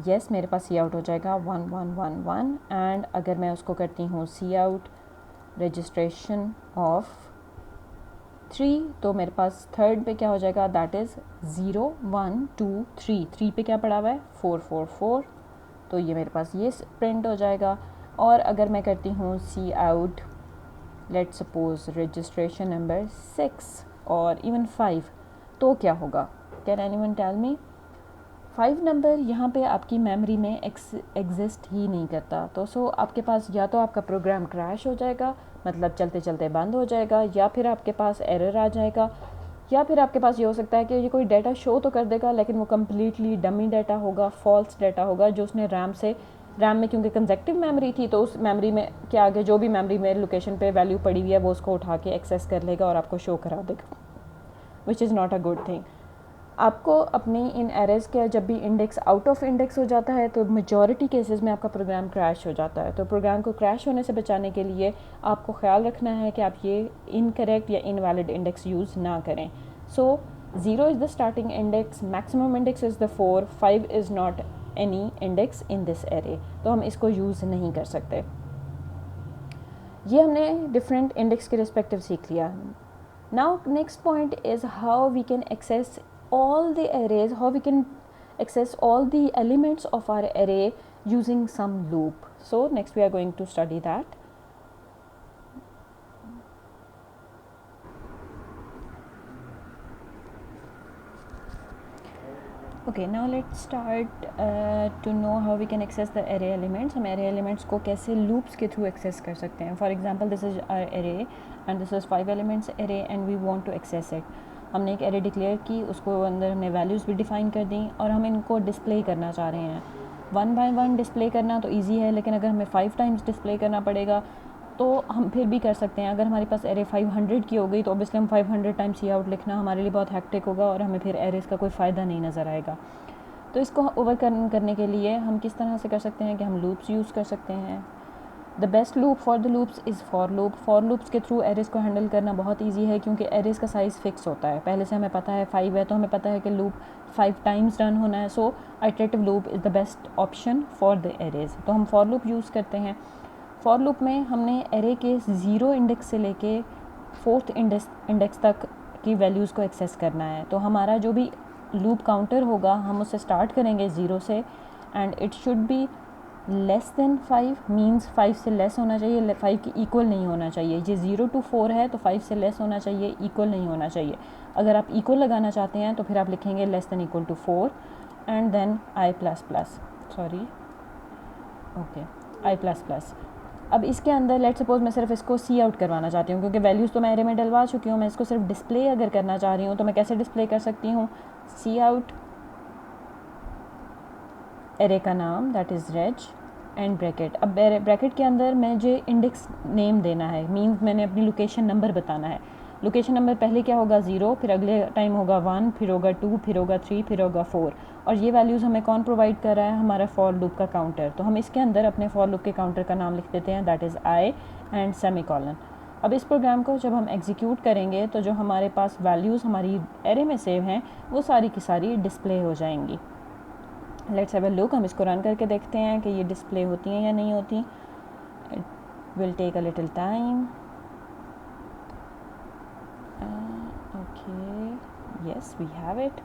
येस मेरे पास सी आउट हो जाएगा 1, 1, 1, 1। एंड अगर मैं उसको करती हूँ सी आउट रजिस्ट्रेशन ऑफ 3, तो मेरे पास थर्ड पे क्या हो जाएगा, दैट इज़ 0, 1, 2, 3। 3 पे क्या पड़ा हुआ है, 4, 4, 4, तो ये मेरे पास ये प्रिंट हो जाएगा। और अगर मैं करती हूँ C out let suppose registration number 6 और इवन 5, तो क्या होगा, कैन एनीवन टेल मी? 5 नंबर यहाँ पे आपकी मेमोरी में एग्जिस्ट ही नहीं करता, तो सो आपके पास या तो आपका प्रोग्राम क्रैश हो जाएगा, मतलब चलते चलते बंद हो जाएगा, या फिर आपके पास एरर आ जाएगा, या फिर आपके पास ये हो सकता है कि ये कोई डाटा शो तो कर देगा लेकिन वो कम्प्लीटली डमी डाटा होगा, फॉल्स डाटा होगा, जो उसने रैम में क्योंकि कंजेक्टिव मेमोरी थी, तो उस मेमोरी में के आगे जो भी मेमोरी में लोकेशन पे वैल्यू पड़ी हुई है वो उसको उठा के एक्सेस कर लेगा और आपको शो करा देगा, which is not a good thing. आपको अपने इन एरेज के जब भी इंडेक्स आउट ऑफ इंडेक्स हो जाता है तो मेजॉरिटी केसेस में आपका प्रोग्राम क्रैश हो जाता है। तो प्रोग्राम को क्रैश होने से बचाने के लिए आपको ख्याल रखना है कि आप ये इनकरेक्ट या इनवैलिड इंडेक्स यूज़ ना करें। सो 0 is the starting index, maximum index is the 4, 5 is not any index in this array, तो हम इसको यूज़ नहीं कर सकते। ये हमने डिफरेंट इंडेक्स के रिस्पेक्टिव सीख लिया। Now next point is how we can access all the arrays, how we can access all the elements of our array using some loop. So next we are going to study that. Okay, now let's start to know how we can access the array elements. हम array elements को कैसे loops के through access कर सकते हैं. For example, this is our array and this is 5 elements array and we want to access it. हमने एक array declare की, उसको अंदर हमने values भी define कर दी और हम इनको display करना चाह रहे हैं. 1 by 1 display करना तो easy है, लेकिन अगर हमें 5 times display करना पड़ेगा तो हम फिर भी कर सकते हैं। अगर हमारे पास एरे 500 की हो गई तो ऑब्वियसली हम 500 टाइम्स सी आउट लिखना हमारे लिए बहुत हैक्टिक होगा और हमें फिर एरेस का कोई फ़ायदा नहीं नज़र आएगा। तो इसको ओवरकम करने के लिए हम किस तरह से कर सकते हैं कि हम लूप्स यूज़ कर सकते हैं। The best loop for the loops is for loop. For loops के थ्रू एरेस को हैंडल करना बहुत ईजी है, क्योंकि एरेस का साइज़ फिक्स होता है। पहले से हमें पता है 5 है, तो हमें पता है कि लूप 5 टाइम्स रन होना है। So iterative loop is the best option for the arrays. तो हम फॉर लूप यूज़ करते हैं। फॉर लूप में हमने एरे के 0 इंडेक्स से लेके 4th इंडेक्स तक की वैल्यूज़ को एक्सेस करना है। तो हमारा जो भी लूप काउंटर होगा हम उससे स्टार्ट करेंगे 0 से, and it should be less than 5, means 5 से लेस होना चाहिए, 5 की इक्वल नहीं होना चाहिए। ये 0 to 4 है तो 5 से लेस होना चाहिए, इक्वल नहीं होना चाहिए। अगर आप इक्वल लगाना चाहते हैं तो फिर आप लिखेंगे less than equal to 4 and then i++, i++। अब इसके अंदर लेट सपोज मैं सिर्फ इसको सी आउट करवाना चाहती हूँ, क्योंकि वैल्यूज़ तो मैं एरे में डलवा चुकी हूँ। मैं इसको सिर्फ डिस्प्ले अगर करना चाह रही हूँ तो मैं कैसे डिस्प्ले कर सकती हूँ? सी आउट एरे का नाम that is rays and bracket. अब ब्रैकेट के अंदर मुझे इंडेक्स नेम देना है, मीन्स मैंने अपनी लोकेशन नंबर बताना है। लोकेशन नंबर पहले क्या होगा 0, फिर अगले टाइम होगा 1, फिर होगा 2, फिर होगा 3, फिर होगा 4। और ये वैल्यूज़ हमें कौन प्रोवाइड कर रहा है? हमारा फॉर लूप का काउंटर। तो हम इसके अंदर अपने फॉर लूप के काउंटर का नाम लिख देते हैं, that is i and semicolon. अब इस प्रोग्राम को जब हम एग्जीक्यूट करेंगे तो जो हमारे पास वैल्यूज़ हमारी एरे में सेव हैं वो सारी की सारी डिस्प्ले हो जाएंगी। Let's have a look. हम इसको रन करके देखते हैं कि ये डिस्प्ले होती हैं या नहीं होती। It will take a little time. Okay, yes we have it.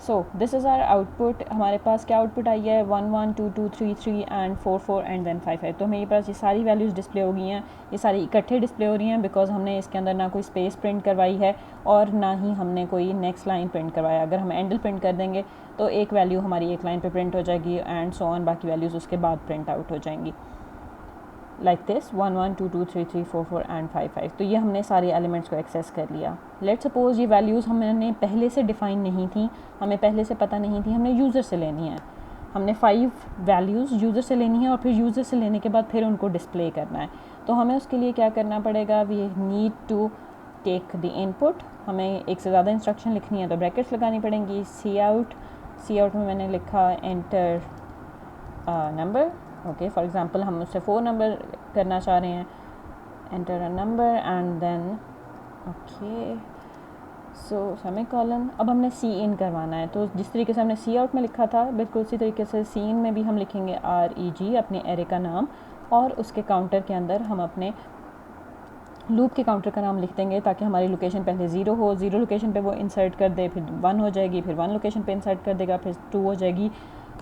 So this is our output. हमारे पास क्या आउटपुट आई है? 1 1 2 2 3 3 एंड 4 4 एंड देन 5 है। तो हमें ये पास ये सारी वैल्यूज़ डिस्प्ले हो गई हैं। ये सारी इकट्ठे डिस्प्ले हो रही हैं बिकॉज हमने इसके अंदर ना कोई स्पेस प्रिंट करवाई है और ना ही हमने कोई नेक्स्ट लाइन प्रिंट करवाया। अगर हम एंडल प्रिंट कर देंगे तो एक वैल्यू हमारी एक लाइन पे प्रिंट हो जाएगी एंड सो ऑन, बाकी वैल्यूज़ उसके बाद प्रिंट आउट हो जाएंगी लाइक दिस 1 1 2 2 3 3 4 4 एंड 5 5। तो ये हमने सारे एलिमेंट्स को एक्सेस कर लिया। लेट सपोज ये वैल्यूज़ हमने पहले से डिफ़ाइन नहीं थी, हमें पहले से पता नहीं थी, हमने यूज़र से लेनी है। हमने 5 वैल्यूज़ यूज़र से लेनी है और फिर यूज़र से लेने के बाद फिर उनको डिस्प्ले करना है। तो हमें उसके लिए क्या करना पड़ेगा? We need to take the input. हमें एक से ज़्यादा इंस्ट्रक्शन लिखनी है तो ब्रैकेट्स लगानी पड़ेंगी। सी आउट में मैंने लिखा enter number. Okay, for example हम उससे 4 नंबर करना चाह रहे हैं, enter a number and then okay so semicolon. अब हमने सी इन करवाना है, तो जिस तरीके से हमने सी आउट में लिखा था बिल्कुल उसी तरीके से सी इन में भी हम लिखेंगे REG अपने एरे का नाम, और उसके काउंटर के अंदर हम अपने लूप के काउंटर का नाम लिख देंगे ताकि हमारी लोकेशन पहले 0 हो, 0 लोकेशन पे वो इंसर्ट कर दे, फिर 1 हो जाएगी, फिर 1 लोकेशन पे इंसर्ट कर देगा, फिर 2 हो जाएगी,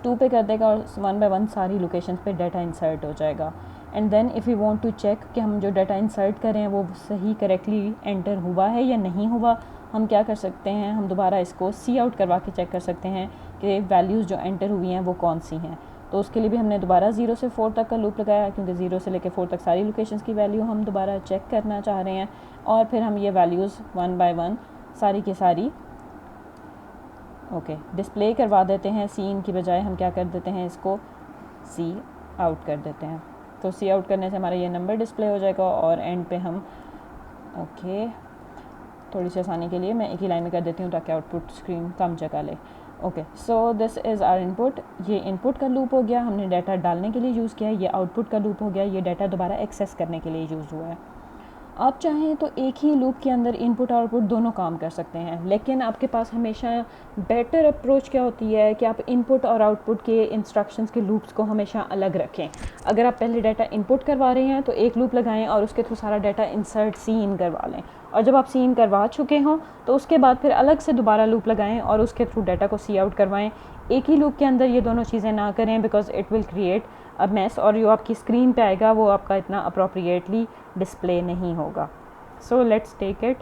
2 पे कर देगा और 1 बाय 1 सारी लोकेशन पे डाटा इंसर्ट हो जाएगा। And then if you want to check कि हम जो डाटा इंसर्ट करें वो सही करेक्टली एंटर हुआ है या नहीं हुआ, हम क्या कर सकते हैं? हम दोबारा इसको सी आउट करवा के चेक कर सकते हैं कि वैल्यूज़ जो एंटर हुई हैं वो कौन सी हैं। तो उसके लिए भी हमने दोबारा 0 से 4 तक का लूप लगाया, क्योंकि 0 से लेकर 4 तक सारी लोकेशंस की वैल्यू हम दोबारा चेक करना चाह रहे हैं। और फिर हम ये वैल्यूज़ 1 बाय 1 सारी की सारी डिस्प्ले करवा देते हैं। सी इन की बजाय हम क्या कर देते हैं? इसको सी आउट कर देते हैं। तो सी आउट करने से हमारा ये नंबर डिस्प्ले हो जाएगा और एंड पे हम थोड़ी सी आसानी के लिए मैं एक ही लाइन में कर देती हूँ ताकि आउटपुट स्क्रीन कम जगह ले। Okay, so this is our input. ये इनपुट का लूप हो गया, हमने डाटा डालने के लिए यूज़ किया है। ये आउटपुट का लूप हो गया, ये डाटा दोबारा एक्सेस करने के लिए यूज़ हुआ है। आप चाहें तो एक ही लूप के अंदर इनपुट आउटपुट दोनों काम कर सकते हैं, लेकिन आपके पास हमेशा बेटर अप्रोच क्या होती है कि आप इनपुट और आउटपुट के इंस्ट्रक्शंस के लूप्स को हमेशा अलग रखें। अगर आप पहले डाटा इनपुट करवा रहे हैं तो एक लूप लगाएं और उसके थ्रू सारा डाटा इंसर्ट सी इन करवा लें, और जब आप सी इन करवा चुके हों तो उसके बाद फिर अलग से दोबारा लूप लगाएं और उसके थ्रू डाटा को सी आउट करवाएं। एक ही लूप के अंदर ये दोनों चीज़ें ना करें, because it will create a mess, और जो आपकी स्क्रीन पे आएगा वो आपका इतना अप्रोप्रिएटली डिस्प्ले नहीं होगा। So let's take it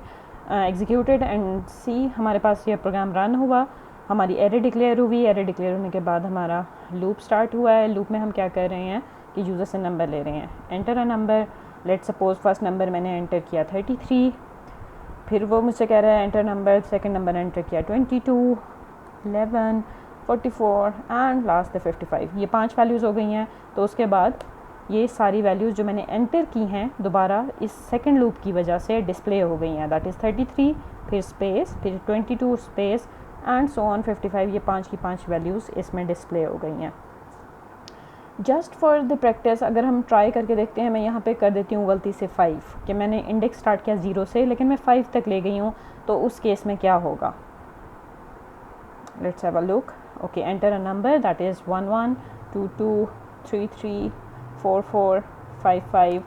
executed and see. हमारे पास ये प्रोग्राम रन हुआ, हमारी एरे डिक्लेयर हुई। एरे डिक्लेयर होने के बाद हमारा लूप स्टार्ट हुआ है। लूप में हम क्या कर रहे हैं कि यूज़र से नंबर ले रहे हैं। Enter a number, let's suppose first number मैंने एंटर किया 33, फिर वो मुझसे कह रहा है enter number, second number enter किया 22, 11, 44 एंड लास्ट द 55। ये 5 वैल्यूज़ हो गई हैं। तो उसके बाद ये सारी वैल्यूज़ जो मैंने एंटर की हैं दोबारा इस सेकंड लूप की वजह से डिस्प्ले हो गई हैं। दैट इज़ 33, फिर स्पेस, फिर 22 स्पेस एंड सो ऑन 55। ये 5 की 5 वैल्यूज़ इसमें डिस्प्ले हो गई हैं। जस्ट फॉर द प्रैक्टिस अगर हम ट्राई करके देखते हैं, मैं यहाँ पे कर देती हूँ गलती से 5 कि मैंने इंडेक्स स्टार्ट किया 0 से लेकिन मैं 5 तक ले गई हूँ, तो उस केस में क्या होगा। Let's have a look. Okay, enter a number that is 11, 22, 33, 44, 55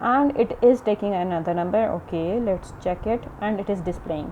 and it is taking another number. Okay, let's check it and it is displaying.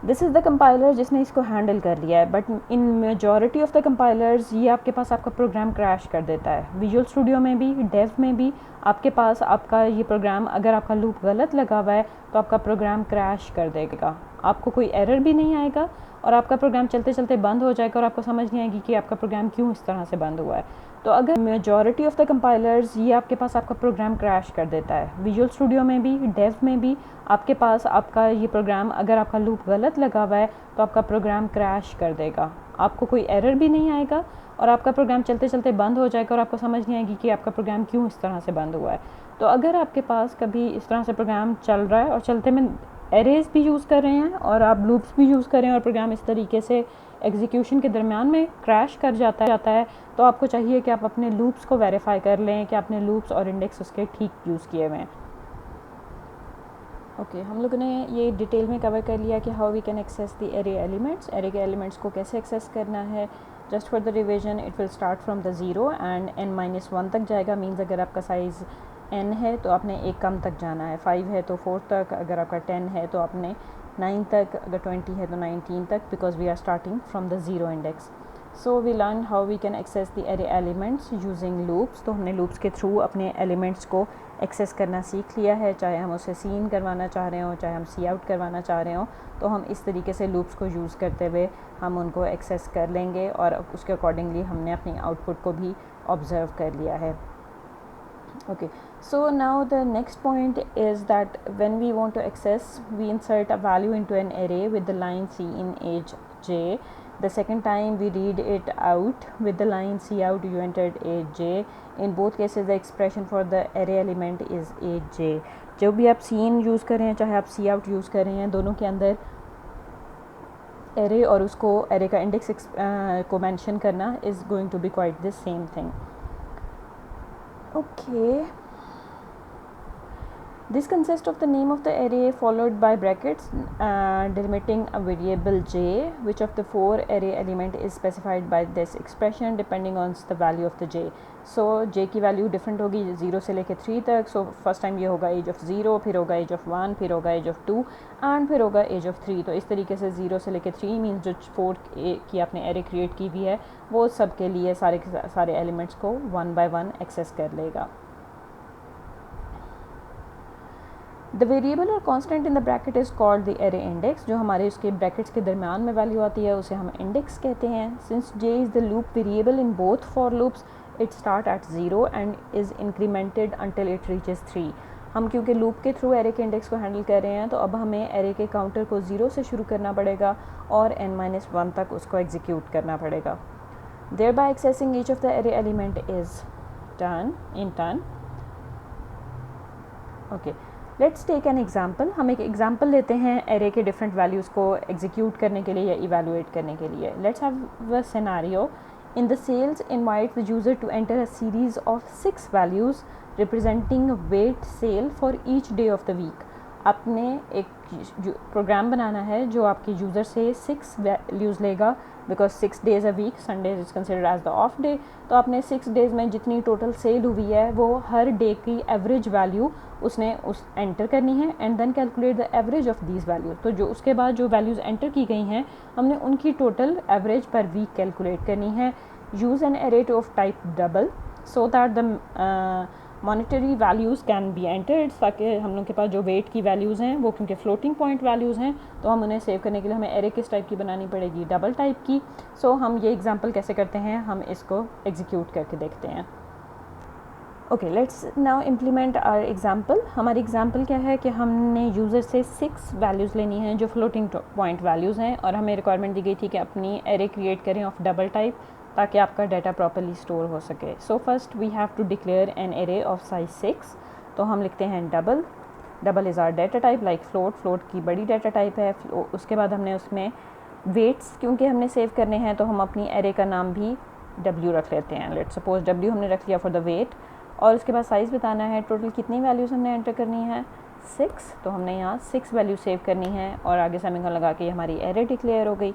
This is the compiler जिसने इसको हैंडल कर लिया है, but in majority of the compilers ये आपके पास आपका programme crash कर देता है। विजुअल स्टूडियो में भी, डेव में भी आपके पास आपका ये प्रोग्राम, अगर आपका लूप गलत लगा हुआ है तो आपका प्रोग्राम क्रैश कर देगा। आपको कोई एरर भी नहीं आएगा और आपका प्रोग्राम चलते चलते बंद हो जाएगा और आपको समझ नहीं आएगी कि आपका प्रोग्राम क्यों इस तरह से बंद हुआ है। तो अगर मेजॉरिटी ऑफ द कंपाइलर्स ये आपके पास आपका प्रोग्राम क्रैश कर देता है। विजुअल स्टूडियो में भी, डेव में भी आपके पास आपका ये प्रोग्राम, अगर आपका लूप गलत लगा हुआ है तो आपका प्रोग्राम क्रैश कर देगा। आपको कोई एरर भी नहीं आएगा और आपका प्रोग्राम चलते चलते बंद हो जाएगा और आपको समझ नहीं आएगी कि आपका प्रोग्राम क्यों इस तरह से बंद हुआ है। तो अगर आपके पास कभी इस तरह से प्रोग्राम चल रहा है और चलते में एरेज भी यूज़ कर रहे हैं और आप लूप्स भी यूज़ कर रहे हैं और प्रोग्राम इस तरीके से एग्जीक्यूशन के दरमियान में क्रैश कर जाता है, तो आपको चाहिए कि आप अपने लूप्स को वेरीफाई कर लें कि आपने लूप्स और इंडेक्स उसके ठीक यूज़ किए हुए हैं। ओके, हम लोगों ने ये डिटेल में कवर कर लिया कि how we can access the array elements. Array के एलिमेंट्स को कैसे एक्सेस करना है। Just for the revision, it will start from the 0 and n-1 तक जाएगा। मीन्स अगर आपका साइज़ n है तो आपने एक कम तक जाना है, 5 है तो 4 तक, अगर आपका 10 है तो आपने 9 तक, अगर 20 है तो 19 तक, because we are starting from the 0 index. So we learn how we can access the array elements using loops. तो हमने लूप्स के थ्रू अपने एलिमेंट्स को एक्सेस करना सीख लिया है, चाहे हम उसे सी इन करवाना चाह रहे हों, चाहे हम सी आउट करवाना चाह रहे हों, तो हम इस तरीके से लूप्स को यूज़ करते हुए हम उनको एक्सेस कर लेंगे और उसके अकॉर्डिंगली हमने अपनी आउटपुट को भी ऑब्ज़र्व कर लिया है। Okay, so now the next point is that when we want to access, we insert a value into an array with the line C in age j. The second time we read it out with the line C out, you entered age j. In both cases the expression for the array element is age j. जो भी आप C in use कर रहे हैं, चाहे आप C out use कर रहे हैं, दोनों के अंदर array और उसको array का index को mention करना is going to be quite the same thing. Okay, this consists of the name of the array followed by brackets delimiting a variable j. Which of the 4 array element is specified by this expression depending on the value of the j. So j की value different होगी 0 से लेके 3 तक। So first time ये होगा as of 0, फिर होगा as of 1, फिर होगा एज ऑफ 2 एंड फिर होगा एज ऑफ 3। तो इस तरीके से 0 से लेके 3 मीन्स जो 4 की आपने एरे क्रिएट की हुई है वो सब के लिए सारे एलिमेंट्स को 1 by 1 एक्सेस कर लेगा। द वेरिएबल और constant in the bracket is called the array index. जो हमारे उसके ब्रैकेट्स के दरमियान में वैल्यू आती है उसे हम इंडेक्स कहते हैं। Since J is the loop variable in both for loops, it start at 0 and is incremented until it reaches 3। हम क्योंकि लूप के थ्रू एरे के इंडेक्स को हैंडल कर रहे हैं तो अब हमें एरे के काउंटर को 0 से शुरू करना पड़ेगा और n-1 तक उसको एग्जीक्यूट करना पड़ेगा। Thereby accessing each of the array element is turn in turn. Okay, let's take an example. हम एक एग्जांपल लेते हैं एरे के डिफरेंट वैल्यूज़ को एग्जीक्यूट करने के लिए या इवैल्यूएट करने के लिए। Let's have a scenario in the sales invite the user to enter a series of 6 values representing weight sale for each day of the week. आपने एक प्रोग्राम बनाना है जो आपके यूज़र से 6 वैल्यूज़ लेगा, because 6 days a week, Sunday is considered as the off day. तो आपने 6 days में जितनी टोटल सेल हुई है वो हर डे की एवरेज वैल्यू उसने उस एंटर करनी है and then calculate the average of these values. तो जो उसके बाद जो वैल्यूज़ एंटर की गई हैं हमने उनकी टोटल एवरेज पर वीक कैलकुलेट करनी है। Use an array of type double so that the monetary values can be entered, ताकि हम लोग के पास जो वेट की वैल्यूज़ हैं वो क्योंकि फ्लोटिंग पॉइंट वैल्यूज़ हैं तो हम उन्हें सेव करने के लिए हमें एरे किस टाइप की बनानी पड़ेगी, डबल टाइप की। सो हम ये एग्जांपल कैसे करते हैं हम इसको एग्जीक्यूट करके देखते हैं। Okay, let's now implement our example. हमारी एग्जांपल क्या है कि हमने यूज़र से 6 वैल्यूज़ लेनी है जो फ्लोटिंग पॉइंट वैल्यूज़ हैं और हमें रिक्वायरमेंट दी गई थी कि अपनी एरे क्रिएट करें ऑफ डबल टाइप ताकि आपका डाटा प्रॉपर्ली स्टोर हो सके। So first we have to declare an array of size 6। तो हम लिखते हैं double. Double is our data type like float, float की बड़ी डाटा टाइप है। उसके बाद हमने उसमें वेट्स क्योंकि हमने सेव करने हैं तो हम अपनी एरे का नाम भी W रख लेते हैं। लेट्स सपोज W हमने रख लिया फॉर द वेट, और उसके बाद साइज़ बताना है टोटल कितनी वैल्यूज़ हमने एंटर करनी है 6। तो हमने यहाँ 6 वैल्यू सेव करनी है और आगे सेमीकोलन लगा के हमारी एरे डिक्लेयर हो गई।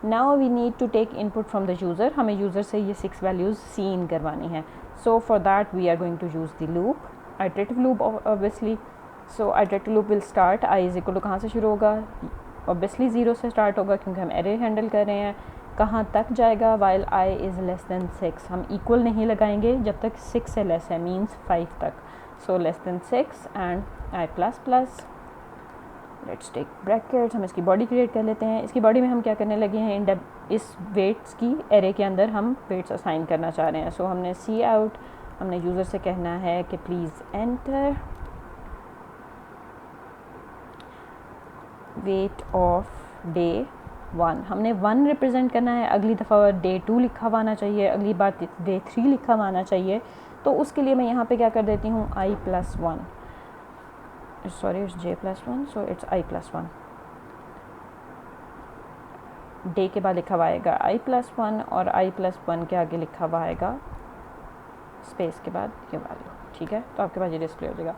Now we need to take input from the user. हमें यूज़र से ये 6 वैल्यूज़ सी इन करवानी है। So for that we are going to use the loop, iterative loop obviously. So iterative loop will start I is equal to कहाँ से शुरू होगा, obviously 0 से स्टार्ट होगा क्योंकि हम एरे हैंडल कर रहे हैं। कहाँ तक जाएगा, while I is less than 6। हम इक्वल नहीं लगाएंगे जब तक 6 से लेस है, मीन्स 5 तक। So less than 6 and I plus plus. Let's take brackets. हम इसकी बॉडी क्रिएट कर लेते हैं। इसकी बॉडी में हम क्या करने लगे हैं, इस वेट्स की एरे के अंदर हम वेट्स असाइन करना चाह रहे हैं। सो हमने सी आउट, हमने यूज़र से कहना है कि please enter weight of day 1। हमने 1 रिप्रेजेंट करना है, अगली दफ़ा डे 2 लिखा हुआ आना चाहिए, अगली बार डे 3 लिखा हुआ आना चाहिए। तो उसके लिए मैं यहाँ पे क्या कर देती हूँ i+1, sorry it's j+1, so it's i+1। Day के बाद लिखा हुआ आएगा i+1 और i+1 के आगे लिखा हुआ आएगा स्पेस के बाद ये वैल्यू, ठीक है। तो आपके पास ये डिस्प्ले हो जाएगा।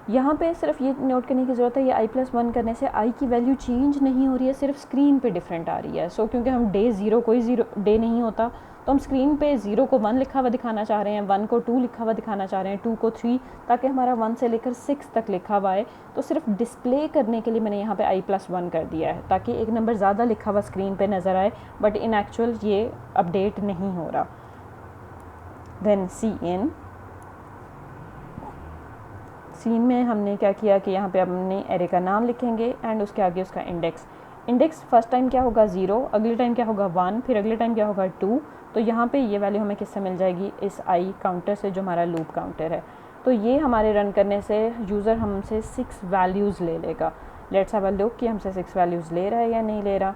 यहाँ पे सिर्फ ये नोट करने की ज़रूरत है, ये i+1 करने से i की वैल्यू चेंज नहीं हो रही है, सिर्फ स्क्रीन पे डिफरेंट आ रही है। सो क्योंकि हम डे 0 कोई 0 डे नहीं होता तो हम स्क्रीन पे 0 को 1 लिखा हुआ दिखाना चाह रहे हैं, 1 को 2 लिखा हुआ दिखाना चाह रहे हैं, 2 को 3, ताकि हमारा 1 से लेकर 6 तक लिखा हुआ है। तो सिर्फ डिस्प्ले करने के लिए मैंने यहाँ पे i+1 कर दिया है ताकि एक नंबर ज़्यादा लिखा हुआ स्क्रीन पे नज़र आए, बट इन एक्चुअल ये अपडेट नहीं हो रहा। देन सीन में हमने क्या किया कि यहाँ पे हमने एरे का नाम लिखेंगे एंड उसके आगे उसका इंडेक्स फर्स्ट टाइम क्या होगा 0, अगले टाइम क्या होगा 1, फिर अगले टाइम क्या होगा 2। तो यहाँ पे ये वैल्यू हमें किससे मिल जाएगी, इस आई काउंटर से जो हमारा लूप काउंटर है। तो ये हमारे रन करने से यूज़र हमसे 6 वैल्यूज़ ले लेगा। लेट्स हैव अ लुक कि हमसे 6 वैल्यूज़ ले रहा है या नहीं ले रहा।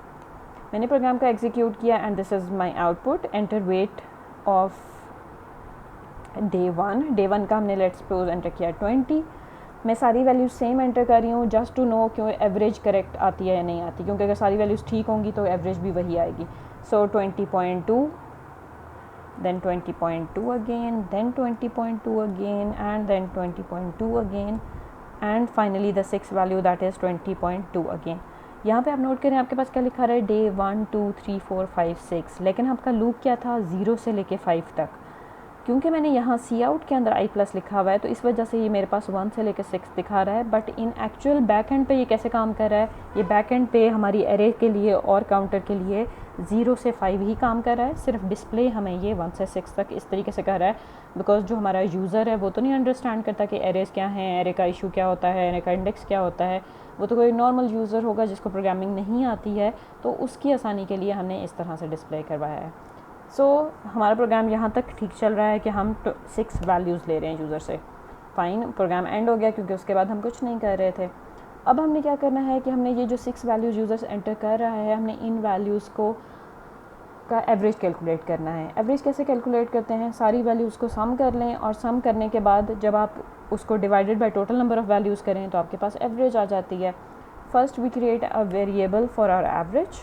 मैंने प्रोग्राम का एग्जीक्यूट किया and this is my output. Enter weight of day 1 का हमने लेट्स सपोज एंटर किया 20। मैं सारी वैल्यूज़ सेम एंटर कर रही हूँ जस्ट टू नो क्यों एवरेज करेक्ट आती है या नहीं आती, क्योंकि अगर सारी वैल्यूज़ ठीक होंगी तो एवरेज भी वही आएगी। सो 20.2, then 20.2 again, then 20.2 again, and then 20.2 again, and finally the 6th value that is 20.2 again। यहाँ पे आप नोट करें आपके पास क्या लिखा रहा है, डे 1 2 3 4 5 6, लेकिन आपका लूप क्या था 0 से लेके 5 तक। क्योंकि मैंने यहाँ सी आउट के अंदर i+ लिखा हुआ है तो इस वजह से ये मेरे पास 1 से लेकर 6 दिखा रहा है। But in actual back and पे ये कैसे काम कर रहा है, ये बैक एंड पे हमारी एरे के लिए और काउंटर के लिए 0 से 5 ही काम कर रहा है। सिर्फ डिस्प्ले हमें ये 1 से 6 तक इस तरीके से कर रहा है, बिकॉज जो हमारा यूज़र है वो तो नहीं अंडरस्टैंड करता कि एरेज क्या हैं, एरे का इशू क्या होता है, एरे का इंडेक्स क्या होता है। वो तो कोई नॉर्मल यूज़र होगा जिसको प्रोग्रामिंग नहीं आती है, तो उसकी आसानी के लिए हमने इस तरह से डिस्प्ले करवाया है। सो हमारा प्रोग्राम यहाँ तक ठीक चल रहा है कि हम 6 वैल्यूज़ ले रहे हैं यूज़र से। फ़ाइन, प्रोग्राम एंड हो गया क्योंकि उसके बाद हम कुछ नहीं कर रहे थे। अब हमने क्या करना है कि हमने ये जो 6 वैल्यूज़ यूज़र्स एंटर कर रहा है, हमने इन वैल्यूज़ को का एवरेज कैलकुलेट करना है। एवरेज कैसे कैलकुलेट करते हैं, सारी वैल्यूज़ को सम कर लें और सम करने के बाद जब आप उसको divided by total number of values करें तो आपके पास एवरेज आ जाती है। First we create a variable for our average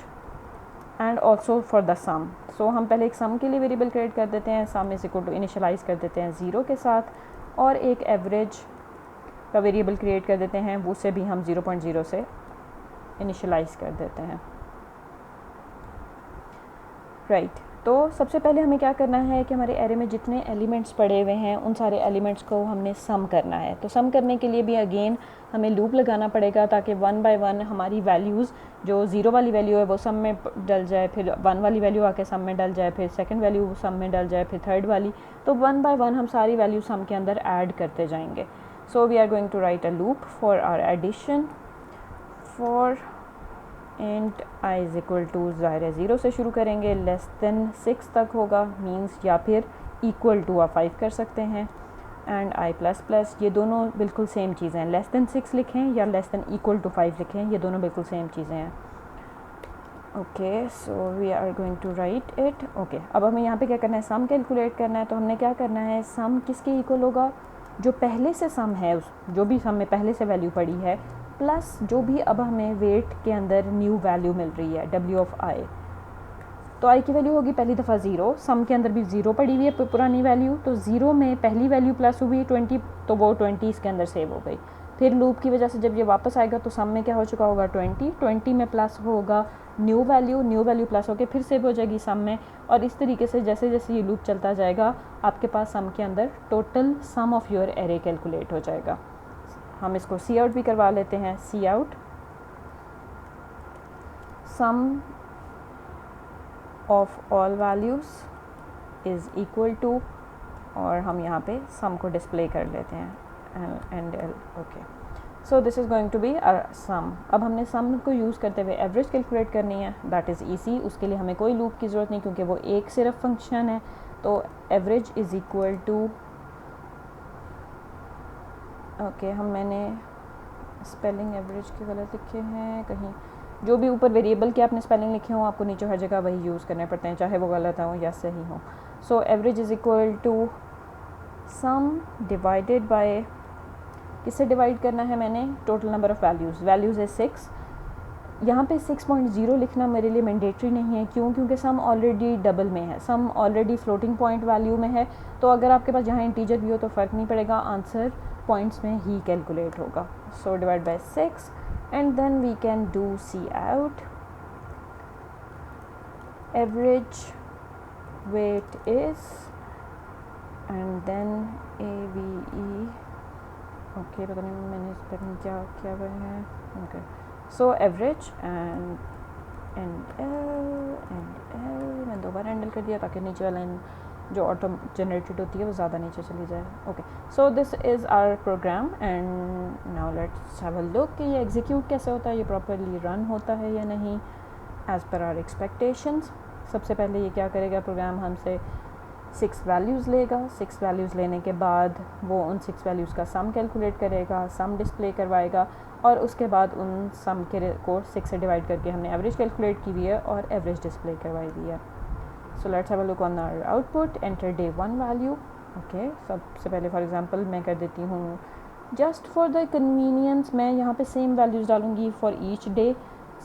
and also for the sum. सो हम पहले एक सम के लिए वेरिएबल क्रिएट कर देते हैं, sum is equal to initialize कर देते हैं 0 के साथ, और एक एवरेज का वेरिएबल क्रिएट कर देते हैं, उसे भी हम 0.0 से इनिशियलाइज़ कर देते हैं। राइट तो सबसे पहले हमें क्या करना है कि हमारे एरे में जितने एलिमेंट्स पड़े हुए हैं उन सारे एलिमेंट्स को हमने सम करना है। तो सम करने के लिए भी अगेन हमें लूप लगाना पड़ेगा ताकि 1 बाय 1 हमारी वैल्यूज़, जो 0 वाली वैल्यू है वो सम में डल जाए, फिर 1 वाली वैल्यू आके सम में डल जाए, फिर सेकंड वैल्यू सम में डल जाए, फिर थर्ड वाली, तो 1 बाय 1 हम सारी वैल्यू सम के अंदर ऐड करते जाएंगे। So we are going to write a loop for our addition for int i is equal to, ज़ाहिर है 0 से शुरू करेंगे, लेस देन 6 तक होगा, मीन्स या फिर इक्वल टू आप 5 कर सकते हैं, एंड i प्लस प्लस, ये दोनों बिल्कुल सेम चीज़ें हैं। लेस देन 6 लिखें या लेस देन इक्वल टू 5 लिखें, ये दोनों बिल्कुल सेम चीज़ें हैं। Okay so we are going to write it. Okay अब हमें यहाँ पे क्या करना है, सम कैलकुलेट करना है। तो हमने क्या करना है, सम किसके इक्वल होगा, जो पहले से सम है, उस जो भी सम में पहले से वैल्यू पड़ी है, प्लस जो भी अब हमें वेट के अंदर न्यू वैल्यू मिल रही है w ऑफ i। तो i की वैल्यू होगी पहली दफ़ा 0, सम के अंदर भी 0 पड़ी हुई है पुरानी वैल्यू, तो 0 में पहली वैल्यू प्लस हुई 20, तो वो 20 इसके अंदर सेव हो गई। फिर लूप की वजह से जब ये वापस आएगा तो सम में क्या हो चुका होगा 20 में प्लस होगा न्यू वैल्यू प्लस होकर फिर सेव हो जाएगी सम में, और इस तरीके से जैसे जैसे ये लूप चलता जाएगा आपके पास सम के अंदर total sum of your array calculate हो जाएगा। हम इसको सी आउट भी करवा लेते हैं, C out sum of all values is equal to, और हम यहाँ पे सम को डिस्प्ले कर लेते हैं and L. Okay so this is going to be a sum. अब हमने सम को यूज़ करते हुए एवरेज कैलकुलेट करनी है, दैट इज़ ईजी। उसके लिए हमें कोई लूप की ज़रूरत नहीं क्योंकि वो एक सिर्फ फंक्शन है। तो average is equal to, okay हम मैंने स्पेलिंग एवरेज के गलत लिखे हैं कहीं, जो भी ऊपर वेरिएबल के आपने स्पेलिंग लिखे हों आपको नीचे हर जगह वही यूज़ करने पड़ते हैं, चाहे वो गलत हो या सही हो। So average is equal to sum divided by, किससे डिवाइड करना है मैंने, टोटल नंबर ऑफ़ वैल्यूज़ है 6। यहाँ पे 6.0 लिखना मेरे लिए मैंडेटरी नहीं है, क्यों, क्योंकि सम ऑलरेडी डबल में है, सम ऑलरेडी फ्लोटिंग पॉइंट वैल्यू में है। तो अगर आपके पास जहाँ इंटीजर भी हो तो फ़र्क नहीं पड़ेगा, आंसर पॉइंट्स में ही कैलकुलेट होगा। So divide by 6 and then we can do cout average weight is and then AVE। Okay पता नहीं मैंने इस पर क्या किया हुआ है। Okay so average endl मैंने दोबारा हैंडल कर दिया ताकि नीचे वाला जो ऑटो जनरेटेड होती है वो ज़्यादा नीचे चली जाए। Okay so this is our program and now let's have a look कि ये एग्जीक्यूट कैसे होता है, ये प्रॉपरली रन होता है या नहीं एज़ पर आवर एक्सपेक्टेशंस। सबसे पहले ये क्या करेगा प्रोग्राम, हमसे 6 वैल्यूज़ लेगा। 6 वैल्यूज़ लेने के बाद वो उन 6 वैल्यूज़ का सम कैलकुलेट करेगा, सम डिस्प्ले करवाएगा, और उसके बाद उन सम के को 6 से डिवाइड करके हमने एवरेज कैलकुलेट की हुई है और एवरेज डिस्प्ले करवाई हुई है। So let's have a look on our output, enter day 1 value. Okay सबसे पहले फॉर एग्जांपल मैं कर देती हूँ, जस्ट फॉर द कन्वीनियंस मैं यहाँ पे सेम वैल्यूज़ डालूँगी फॉर ईच डे,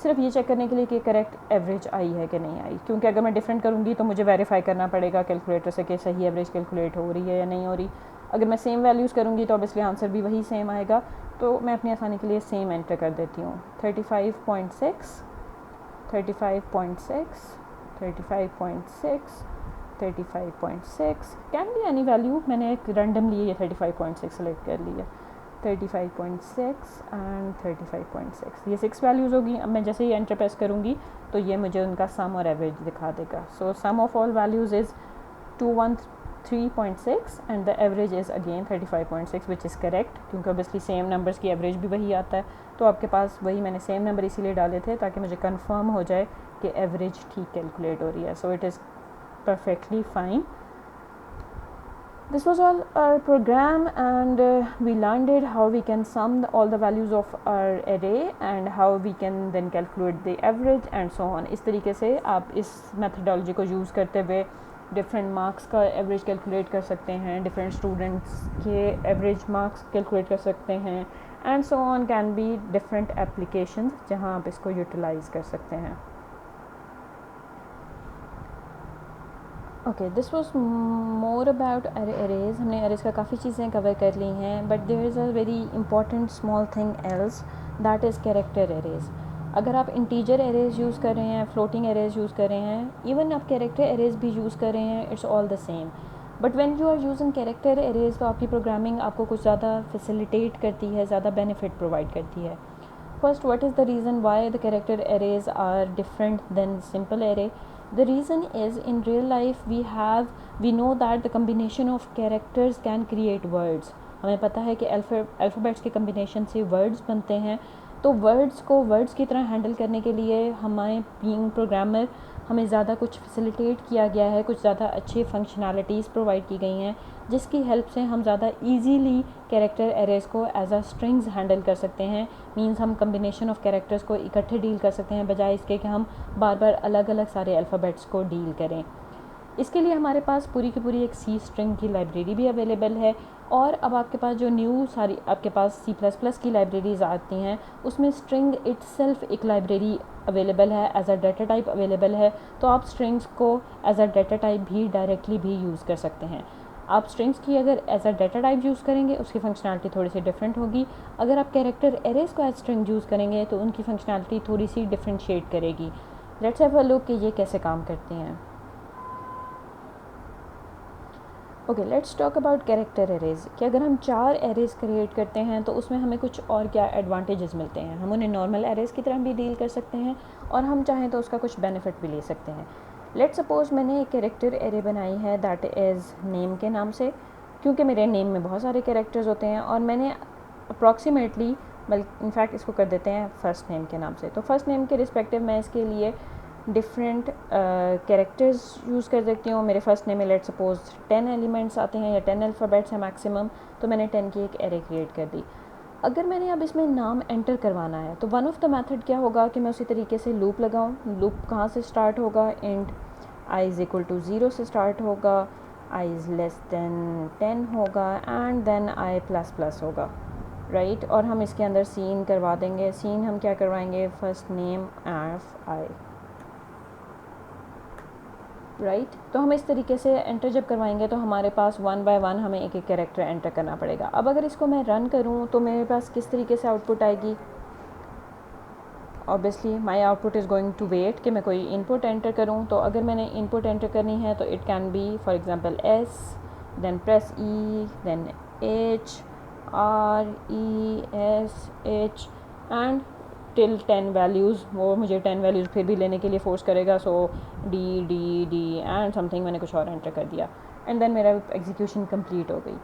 सिर्फ ये चेक करने के लिए कि करेक्ट एवरेज आई है कि नहीं आई, क्योंकि अगर मैं डिफरेंट करूँगी तो मुझे वेरीफाई करना पड़ेगा कैलकुलेटर से कि सही एवरेज कैलकुलेट हो रही है या नहीं हो रही। अगर मैं सेम वैल्यूज़ करूँगी तो ऑब्वियसली आंसर भी वही सेम आएगा। तो मैं अपनी आसानी के लिए सेम एंटर कर देती हूँ, 35.6, 35.6, 35.6, 35.6, कैन बी एनी वैल्यू, मैंने एक रैंडमली ये 35.6 सेलेक्ट कर लिया, 35.6 एंड 35.6, ये 6 वैल्यूज़ होगी। अब मैं जैसे ही एंटर प्रेस करूँगी तो ये मुझे उनका सम और एवरेज दिखा देगा। So sum of all values is 213.6 and the average is again 35.6 which is correct, क्योंकि ऑब्वियसली सेम नंबर्स की एवरेज भी वही आता है। तो आपके पास वही मैंने सेम नंबर इसीलिए डाले थे ताकि मुझे कंफर्म हो जाए कि एवरेज ठीक कैलकुलेट हो रही है। So it is perfectly fine। This was all our program, and we learned how we can sum all the values of our array and how we can then calculate the average and so on. इस तरीके से आप इस methodology को use करते हुए different marks का average calculate कर सकते हैं, डिफरेंट स्टूडेंट्स के एवरेज मार्क्स कैलकुलेट कर सकते हैं, and so on can be different applications जहां आप इसको यूटिलाइज़ कर सकते हैं. Okay, this was more about arrays. हमने अरेज का काफ़ी चीज़ें कवर कर ली हैं, but there is a very important small thing else, that is character arrays. अगर आप इंटीजर एरेज यूज़ कर रहे हैं, फ्लोटिंग एरेज यूज़ कर रहे हैं, इवन आप कैरेक्टर एरेज भी यूज़ कर रहे हैं, it's all the same. But when you are using character arrays तो आपकी प्रोग्रामिंग आपको कुछ ज़्यादा फैसिलिटेट करती है, ज़्यादा बेनिफिट प्रोवाइड करती है. First, what is the reason why the character arrays are different than simple array? The reason is, in real life we know that the combination of characters can create words. हमें पता है कि alphabets के combination से words बनते हैं. तो words को वर्ड्स की तरह हैंडल करने के लिए हमारे बीइंग प्रोग्रामर हमें ज़्यादा कुछ फैसिलिटेट किया गया है, कुछ ज़्यादा अच्छी फंक्शनैलिटीज़ प्रोवाइड की गई हैं, जिसकी हेल्प से हम ज़्यादा ईजीली कैरेक्टर एरेज को एज अ स्ट्रिंग्स हैंडल कर सकते हैं. मींस हम कम्बिनेशन ऑफ कैरेक्टर्स को इकट्ठे डील कर सकते हैं, बजाय इसके कि हम बार बार अलग अलग सारे अल्फ़ाबेट्स को डील करें. इसके लिए हमारे पास पूरी की पूरी एक सी स्ट्रिंग की लाइब्रेरी भी अवेलेबल है. और अब आपके पास जो न्यू सारी आपके पास C++ की लाइब्रेरीज़ आती हैं, उसमें स्ट्रिंग इटसेल्फ एक लाइब्रेरी अवेलेबल है, as a data type available है. तो आप स्ट्रिंग्स को एज अ डाटा टाइप भी डायरेक्टली भी यूज़ कर सकते हैं. आप स्ट्रिंग्स की अगर as a data type use करेंगे, उसकी फंक्शनैलिटी थोड़ी सी डिफरेंट होगी. अगर आप कैरेक्टर एरेज को एज स्ट्रिंग यूज़ करेंगे तो उनकी फंक्शनैलिटी थोड़ी सी डिफरेंशिएट करेगी. लेट्स हैव अ लुक कि ये कैसे काम करती हैं. Okay, let's talk about character arrays. कि अगर हम 4 एरेज क्रिएट करते हैं तो उसमें हमें कुछ और क्या एडवांटेजेस मिलते हैं. हम उन्हें नॉर्मल एरेज की तरह भी डील कर सकते हैं, और हम चाहें तो उसका कुछ बेनिफिट भी ले सकते हैं. लेट्स सपोज मैंने एक कैरेक्टर एरे बनाई है दैट इज़ नेम के नाम से, क्योंकि मेरे नेम में बहुत सारे कैरेक्टर्स होते हैं, और मैंने अप्रॉक्सीमेटली इनफैक्ट इसको कर देते हैं फर्स्ट नेम के नाम से. तो फर्स्ट नेम के रिस्पेक्टिव मैं इसके लिए डिफरेंट कैरेक्टर्स यूज़ कर सकती हूँ. मेरे फर्स्ट नेम में लेट्स सपोज 10 एलिमेंट्स आते हैं या 10 अल्फ़ाबेट्स हैं मैक्सिमम, तो मैंने 10 की एक एरे क्रिएट कर दी. अगर मैंने अब इसमें नाम एंटर करवाना है तो वन ऑफ द मेथड क्या होगा कि मैं उसी तरीके से लूप लगाऊँ. लूप कहाँ से स्टार्ट होगा? इंट i=0 से स्टार्ट होगा, i<10 होगा, एंड देन i++ होगा, राइट. और हम इसके अंदर सीन करवा देंगे. सीन हम क्या करवाएंगे? First name of i, right. तो हम इस तरीके से एंटर जब करवाएंगे तो हमारे पास 1 बाय 1 हमें एक एक कैरेक्टर एंटर करना पड़ेगा. अब अगर इसको मैं रन करूं तो मेरे पास किस तरीके से आउटपुट आएगी? Obviously my output is going to wait कि मैं कोई इनपुट एंटर करूं. तो अगर मैंने इनपुट एंटर करनी है तो it can be for example S, then press E, then H, R, E, S, H and till 10 values. वो मुझे 10 वैल्यूज़ फिर भी लेने के लिए फोर्स करेगा. सो D D D and something मैंने कुछ और एंटर कर दिया, एंड देन मेरा एग्जीक्यूशन कंप्लीट हो गई.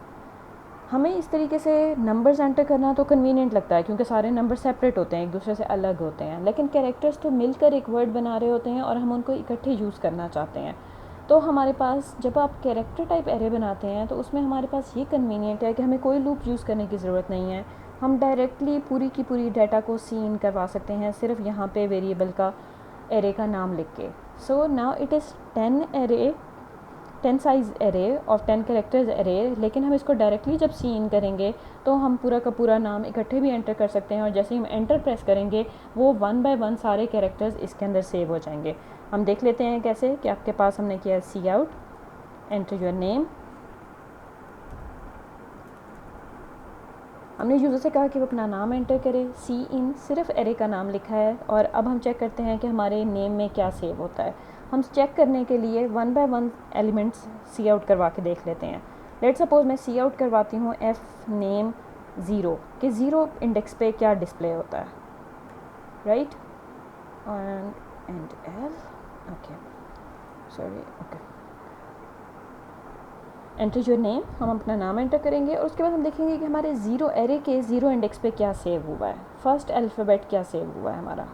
हमें इस तरीके से नंबर्स एंटर करना तो कन्वीनियंट लगता है, क्योंकि सारे नंबर सेपरेट होते हैं, एक दूसरे से अलग होते हैं. लेकिन कैरेक्टर्स तो मिलकर एक वर्ड बना रहे होते हैं और हम उनको इकट्ठे यूज़ करना चाहते हैं. तो हमारे पास जब आप कैरेक्टर टाइप एरे बनाते हैं तो उसमें हमारे पास ये कन्वीनियंट है कि हमें कोई लूप यूज़ करने की ज़रूरत नहीं है. हम डायरेक्टली पूरी की पूरी डाटा को सीन करवा सकते हैं सिर्फ यहाँ पे वेरिएबल का एरे का नाम लिख के. So now it is 10 size array of 10 characters array. लेकिन हम इसको डायरेक्टली जब सीन करेंगे तो हम पूरा का पूरा नाम इकट्ठे भी एंटर कर सकते हैं, और जैसे ही हम एंटर प्रेस करेंगे वो 1 बाय 1 सारे कैरेक्टर्स इसके अंदर सेव हो जाएंगे. हम देख लेते हैं कैसे. कि आपके पास हमने किया सी आउट, एंटर योर नेम. हमने यूज़र से कहा कि वो अपना नाम एंटर करे. सी इन सिर्फ एरे का नाम लिखा है, और अब हम चेक करते हैं कि हमारे नेम में क्या सेव होता है. हम चेक करने के लिए 1 बाय 1 एलिमेंट्स सी आउट करवा के देख लेते हैं. लेट सपोज मैं सी आउट करवाती हूँ एफ नेम 0 कि 0 इंडेक्स पे क्या डिस्प्ले होता है, right. And L, okay, sorry, okay. Enter your name, हम अपना नाम एंटर करेंगे, और उसके बाद हम देखेंगे कि हमारे 0 एरे के 0 इंडेक्स पे क्या सेव हुआ है, फर्स्ट अल्फ़ाबेट क्या सेव हुआ है हमारा.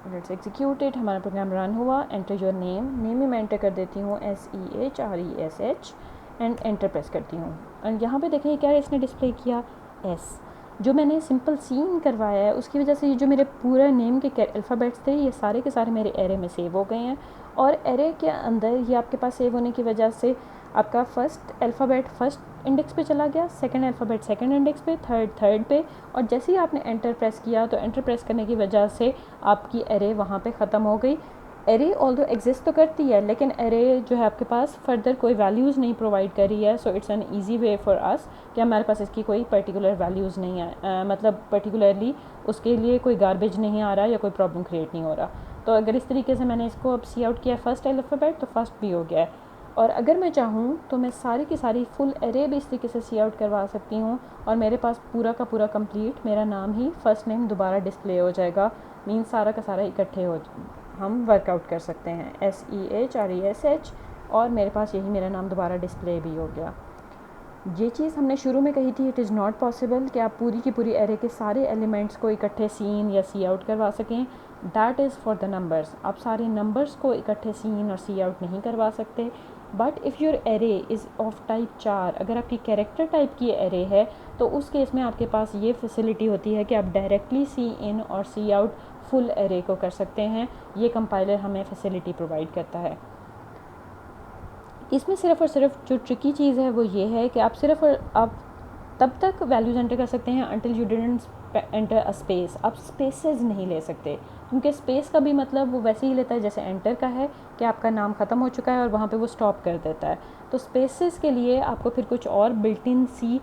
Let's execute it. हमारा प्रोग्राम रन हुआ। एंटर योर नेम, नेम में मैं एंटर कर देती हूँ SEHRESH एंड एंटर प्रेस करती हूँ। और यहाँ पे देखें क्या इसने डिस्प्ले किया, S। जो मैंने सिंपल सीन करवाया है उसकी वजह से ये जो मेरे पूरा नेम के अल्फ़ाबेट्स थे ये सारे के सारे मेरे एरे में सेव हो गए हैं। और एरे के अंदर ये आपके पास सेव होने की वजह से आपका फर्स्ट अल्फ़ाबेट फर्स्ट इंडेक्स पे चला गया, सेकंड अल्फ़ाबेट सेकंड इंडेक्स पे, थर्ड पे, और जैसे ही आपने एंटर प्रेस किया तो एंटर प्रेस करने की वजह से आपकी एरे वहाँ पे ख़त्म हो गई। एरे ऑल्दो एग्जिस्ट तो करती है लेकिन एरे जो है आपके पास फर्दर कोई वैल्यूज़ नहीं प्रोवाइड कर रही है। So it's an easy way for us कि हमारे पास इसकी कोई पर्टिकुलर वैल्यूज़ नहीं है, मतलब पर्टिकुलरली उसके लिए कोई गार्बेज नहीं आ रहा या कोई प्रॉब्लम क्रिएट नहीं हो रहा। तो अगर इस तरीके से मैंने इसको अब सी आउट किया फर्स्ट अल्फ़ाबेट तो फर्स्ट भी हो गया है। और अगर मैं चाहूँ तो मैं सारी की सारी फुल एरे भी इस तरीके से सी आउट करवा सकती हूँ और मेरे पास पूरा का पूरा कंप्लीट मेरा नाम ही फर्स्ट नेम दोबारा डिस्प्ले हो जाएगा। मीन्स सारा का सारा इकट्ठे हो हम वर्कआउट कर सकते हैं SEHRESH और मेरे पास यही मेरा नाम दोबारा डिस्प्ले भी हो गया। ये चीज़ हमने शुरू में कही थी, इट इज़ नॉट पॉसिबल कि आप पूरी की पूरी एरे के सारे एलिमेंट्स को इकट्ठे सीन या सी आउट करवा सकें। That is for the numbers. आप सारे नंबर्स को इकट्ठे सीन और सी आउट नहीं करवा सकते। But if your array is of type 4, अगर आपकी कैरेक्टर टाइप की एरे है तो उस केस में आपके पास ये फैसिलिटी होती है कि आप डायरेक्टली सी इन और सी आउट फुल एरे को कर सकते हैं। ये कंपाइलर हमें फैसिलिटी प्रोवाइड करता है। इसमें सिर्फ़ और सिर्फ जो ट्रिकी चीज़ है वो ये है कि आप सिर्फ और आप तब तक वैल्यूज़ एंटर कर सकते हैं until you didn't enter a space. आप स्पेसेस नहीं ले सकते क्योंकि स्पेस का भी मतलब वो वैसे ही लेता है जैसे एंटर का है कि आपका नाम ख़त्म हो चुका है और वहाँ पे वो स्टॉप कर देता है। तो स्पेसेस के लिए आपको फिर कुछ और बिल्ट इन सी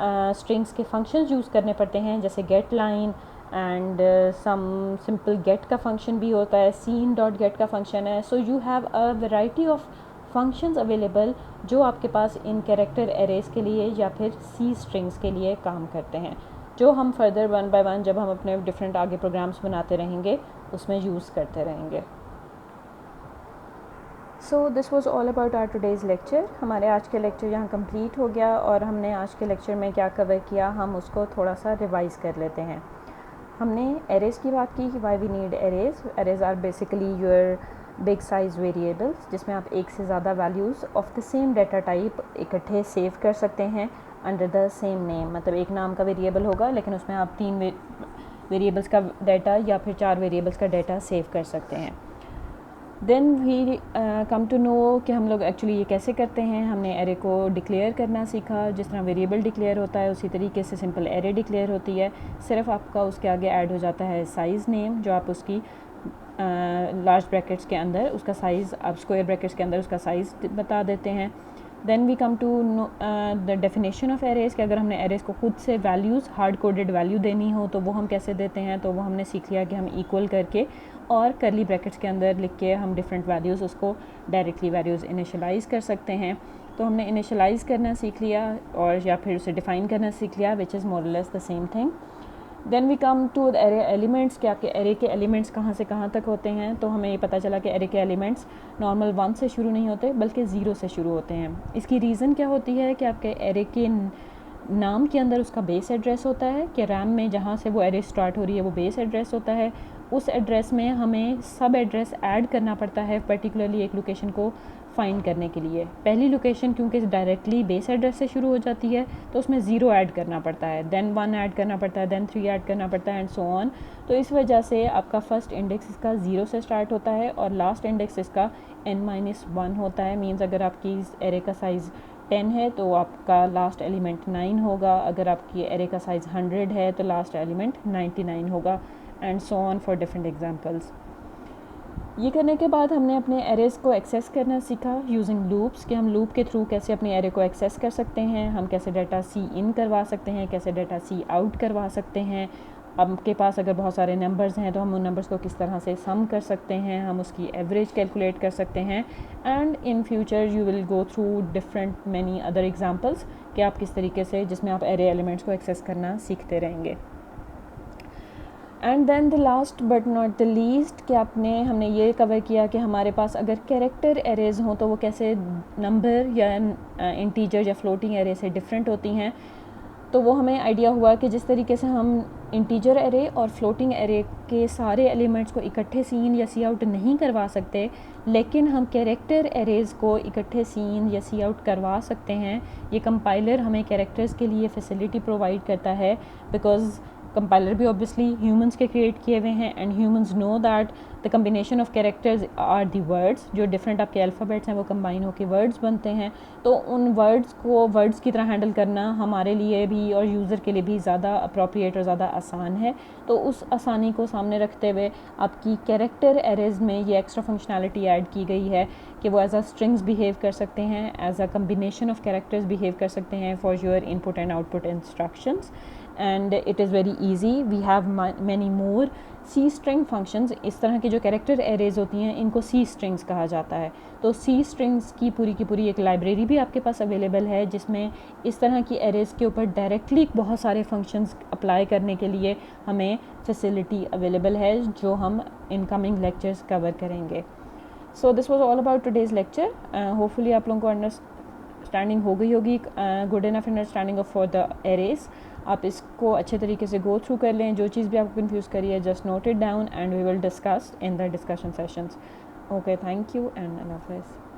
स्ट्रिंग्स के फंक्शंस यूज़ करने पड़ते हैं, जैसे get line and some simple get का फंक्शन भी होता है, सीन डॉट गेट का फंक्शन है। So you have a variety of functions available जो आपके पास इन कैरेक्टर एरेज के लिए या फिर सी स्ट्रिंग्स के लिए काम करते हैं, जो हम फर्दर वन बाय वन जब हम अपने डिफरेंट आगे प्रोग्राम्स बनाते रहेंगे उसमें यूज़ करते रहेंगे। So this was all about our today's lecture. हमारे आज के लेक्चर यहाँ कंप्लीट हो गया और हमने आज के लेक्चर में क्या कवर किया हम उसको थोड़ा सा रिवाइज़ कर लेते हैं। हमने एरेज़ की बात की कि why we need arrays. Arrays are basically your big size variables जिसमें आप एक से ज़्यादा values of the same data type इकट्ठे सेव कर सकते हैं अंडर द सेम नेम। मतलब एक नाम का वेरिएबल होगा लेकिन उसमें आप 3 वेरिएबल्स का डाटा या फिर 4 वेरिएबल्स का डाटा सेव कर सकते हैं। Then we come to know कि हम लोग एक्चुअली ये कैसे करते हैं। हमने एरे को डिक्लेयर करना सीखा, जिस तरह वेरिएबल डिक्लेयर होता है उसी तरीके से सिंपल एरे डिक्लेयर होती है। सिर्फ आपका उसके आगे ऐड हो जाता है साइज़ नेम, जो आप उसकी लार्ज ब्रैकेट्स के अंदर उसका साइज़, आप स्क्वायर ब्रैकेट्स के अंदर उसका साइज़ बता देते हैं। Then we come to the definition of arrays कि अगर हमने एरेज़ को खुद से वैल्यूज़ हार्ड कोडेड वैल्यू देनी हो तो वो हम कैसे देते हैं। तो वो हमने सीख लिया कि हम इक्वल करके और करली ब्रैकेट्स के अंदर लिख के हम डिफरेंट वैल्यूज़ उसको डायरेक्टली वैल्यूज़ इनिशियलाइज़ कर सकते हैं। तो हमने इनिशियलाइज़ करना सीख लिया और या फिर उसे डिफ़ाइन करना सीख लिया, विच is more or less the same thing. Then we come to the array elements कि आपके एरे के एलिमेंट्स कहाँ से कहाँ तक होते हैं। तो हमें ये पता चला कि एरे के एलिमेंट्स नॉर्मल 1 से शुरू नहीं होते बल्कि 0 से शुरू होते हैं। इसकी रीज़न क्या होती है कि आपके एरे के नाम के अंदर उसका बेस एड्रेस होता है कि रैम में जहाँ से वो एरे स्टार्ट हो रही है वो बेस एड्रेस होता है। उस एड्रेस में हमें सब एड्रेस ऐड करना पड़ता है पर्टिकुलरली एक लोकेशन को फाइंड करने के लिए। पहली लोकेशन क्योंकि डायरेक्टली बेस एड्रेस से शुरू हो जाती है तो उसमें 0 ऐड करना पड़ता है, देन 1 ऐड करना पड़ता है, देन 3 ऐड करना पड़ता है एंड सो ऑन। तो इस वजह से आपका फर्स्ट इंडेक्स इसका 0 से स्टार्ट होता है और लास्ट इंडेक्स इसका n-1 होता है। मीन्स अगर आपकी एरे का साइज़ 10 है तो आपका लास्ट एलिमेंट 9 होगा, अगर आपकी एरे का साइज़ 100 है तो लास्ट एलिमेंट 99 होगा and so on for different examples. ये करने के बाद हमने अपने एरेज़ को एक्सेस करना सीखा यूजिंग लूप्स कि हम लूप के थ्रू कैसे अपने एरे को एक्सेस कर सकते हैं, हम कैसे डाटा सी इन करवा सकते हैं, कैसे डाटा सी आउट करवा सकते हैं। आपके पास अगर बहुत सारे नंबर्स हैं तो हम उन नंबर्स को किस तरह से सम कर सकते हैं, हम उसकी एवरेज कैलकुलेट कर सकते हैं। And in future you will go through different many other examples कि आप किस तरीके से जिसमें आप एरे एलिमेंट्स को एक्सेस करना सीखते रहेंगे। And then the last but not the least कि हमने ये कवर किया कि हमारे पास अगर कैरेक्टर एरेज हों तो वो कैसे नंबर या इंटीजर या फ्लोटिंग एरे से डिफरेंट होती हैं। तो वो हमें आइडिया हुआ कि जिस तरीके से हम इंटीजर एरे और फ्लोटिंग एरे के सारे एलिमेंट्स को इकट्ठे सी इन या सी आउट नहीं करवा सकते, लेकिन हम कैरेक्टर एरेज़ को इकट्ठे सी इन या सी आउट करवा सकते हैं। ये कंपाइलर हमें कैरेक्टर्स के लिए फैसिलिटी प्रोवाइड करता है, बिकॉज़ कंपाइलर भी ऑब्वियसली ह्यूमंस के क्रिएट किए हुए हैं and humans know that the combination of characters are the words, जो डिफरेंट आपके अल्फ़ाबेट्स हैं वो कंबाइन होकर वर्ड्स बनते हैं। तो उन वर्ड्स को वर्ड्स की तरह हैंडल करना हमारे लिए भी और यूज़र के लिए भी ज़्यादा अप्रोप्रिएट और ज़्यादा आसान है। तो उस आसानी को सामने रखते हुए आपकी कैरेक्टर एरेज़ में ये एक्स्ट्रा फंक्शनैलिटी ऐड की गई है कि वो एज अ स्ट्रिंग्स बिहेव कर सकते हैं, as a combination of characters behave कर सकते हैं for your input and output instructions. And it is very easy. We have many more C string functions. इस तरह की जो कैरेक्टर एरेज होती हैं इनको सी स्ट्रिंग्स कहा जाता है। तो सी स्ट्रिंग्स की पूरी एक लाइब्रेरी भी आपके पास अवेलेबल है, जिसमें इस तरह की एरेज के ऊपर डायरेक्टली बहुत सारे फंक्शंस अप्लाई करने के लिए हमें फैसिलिटी अवेलेबल है, जो हम इनकमिंग लेक्चर्स कवर करेंगे। सो this was all about today's lecture. Hopefully आप लोगों को अंडरस्टैंडिंग हो गई होगी, good enough understanding of for the arrays. आप इसको अच्छे तरीके से गो थ्रू कर लें। जो चीज़ भी आपको कंफ्यूज करी है, just note it down and we will discuss in the discussion sessions. Okay, thank you and अल्लाह हाफ़िज़।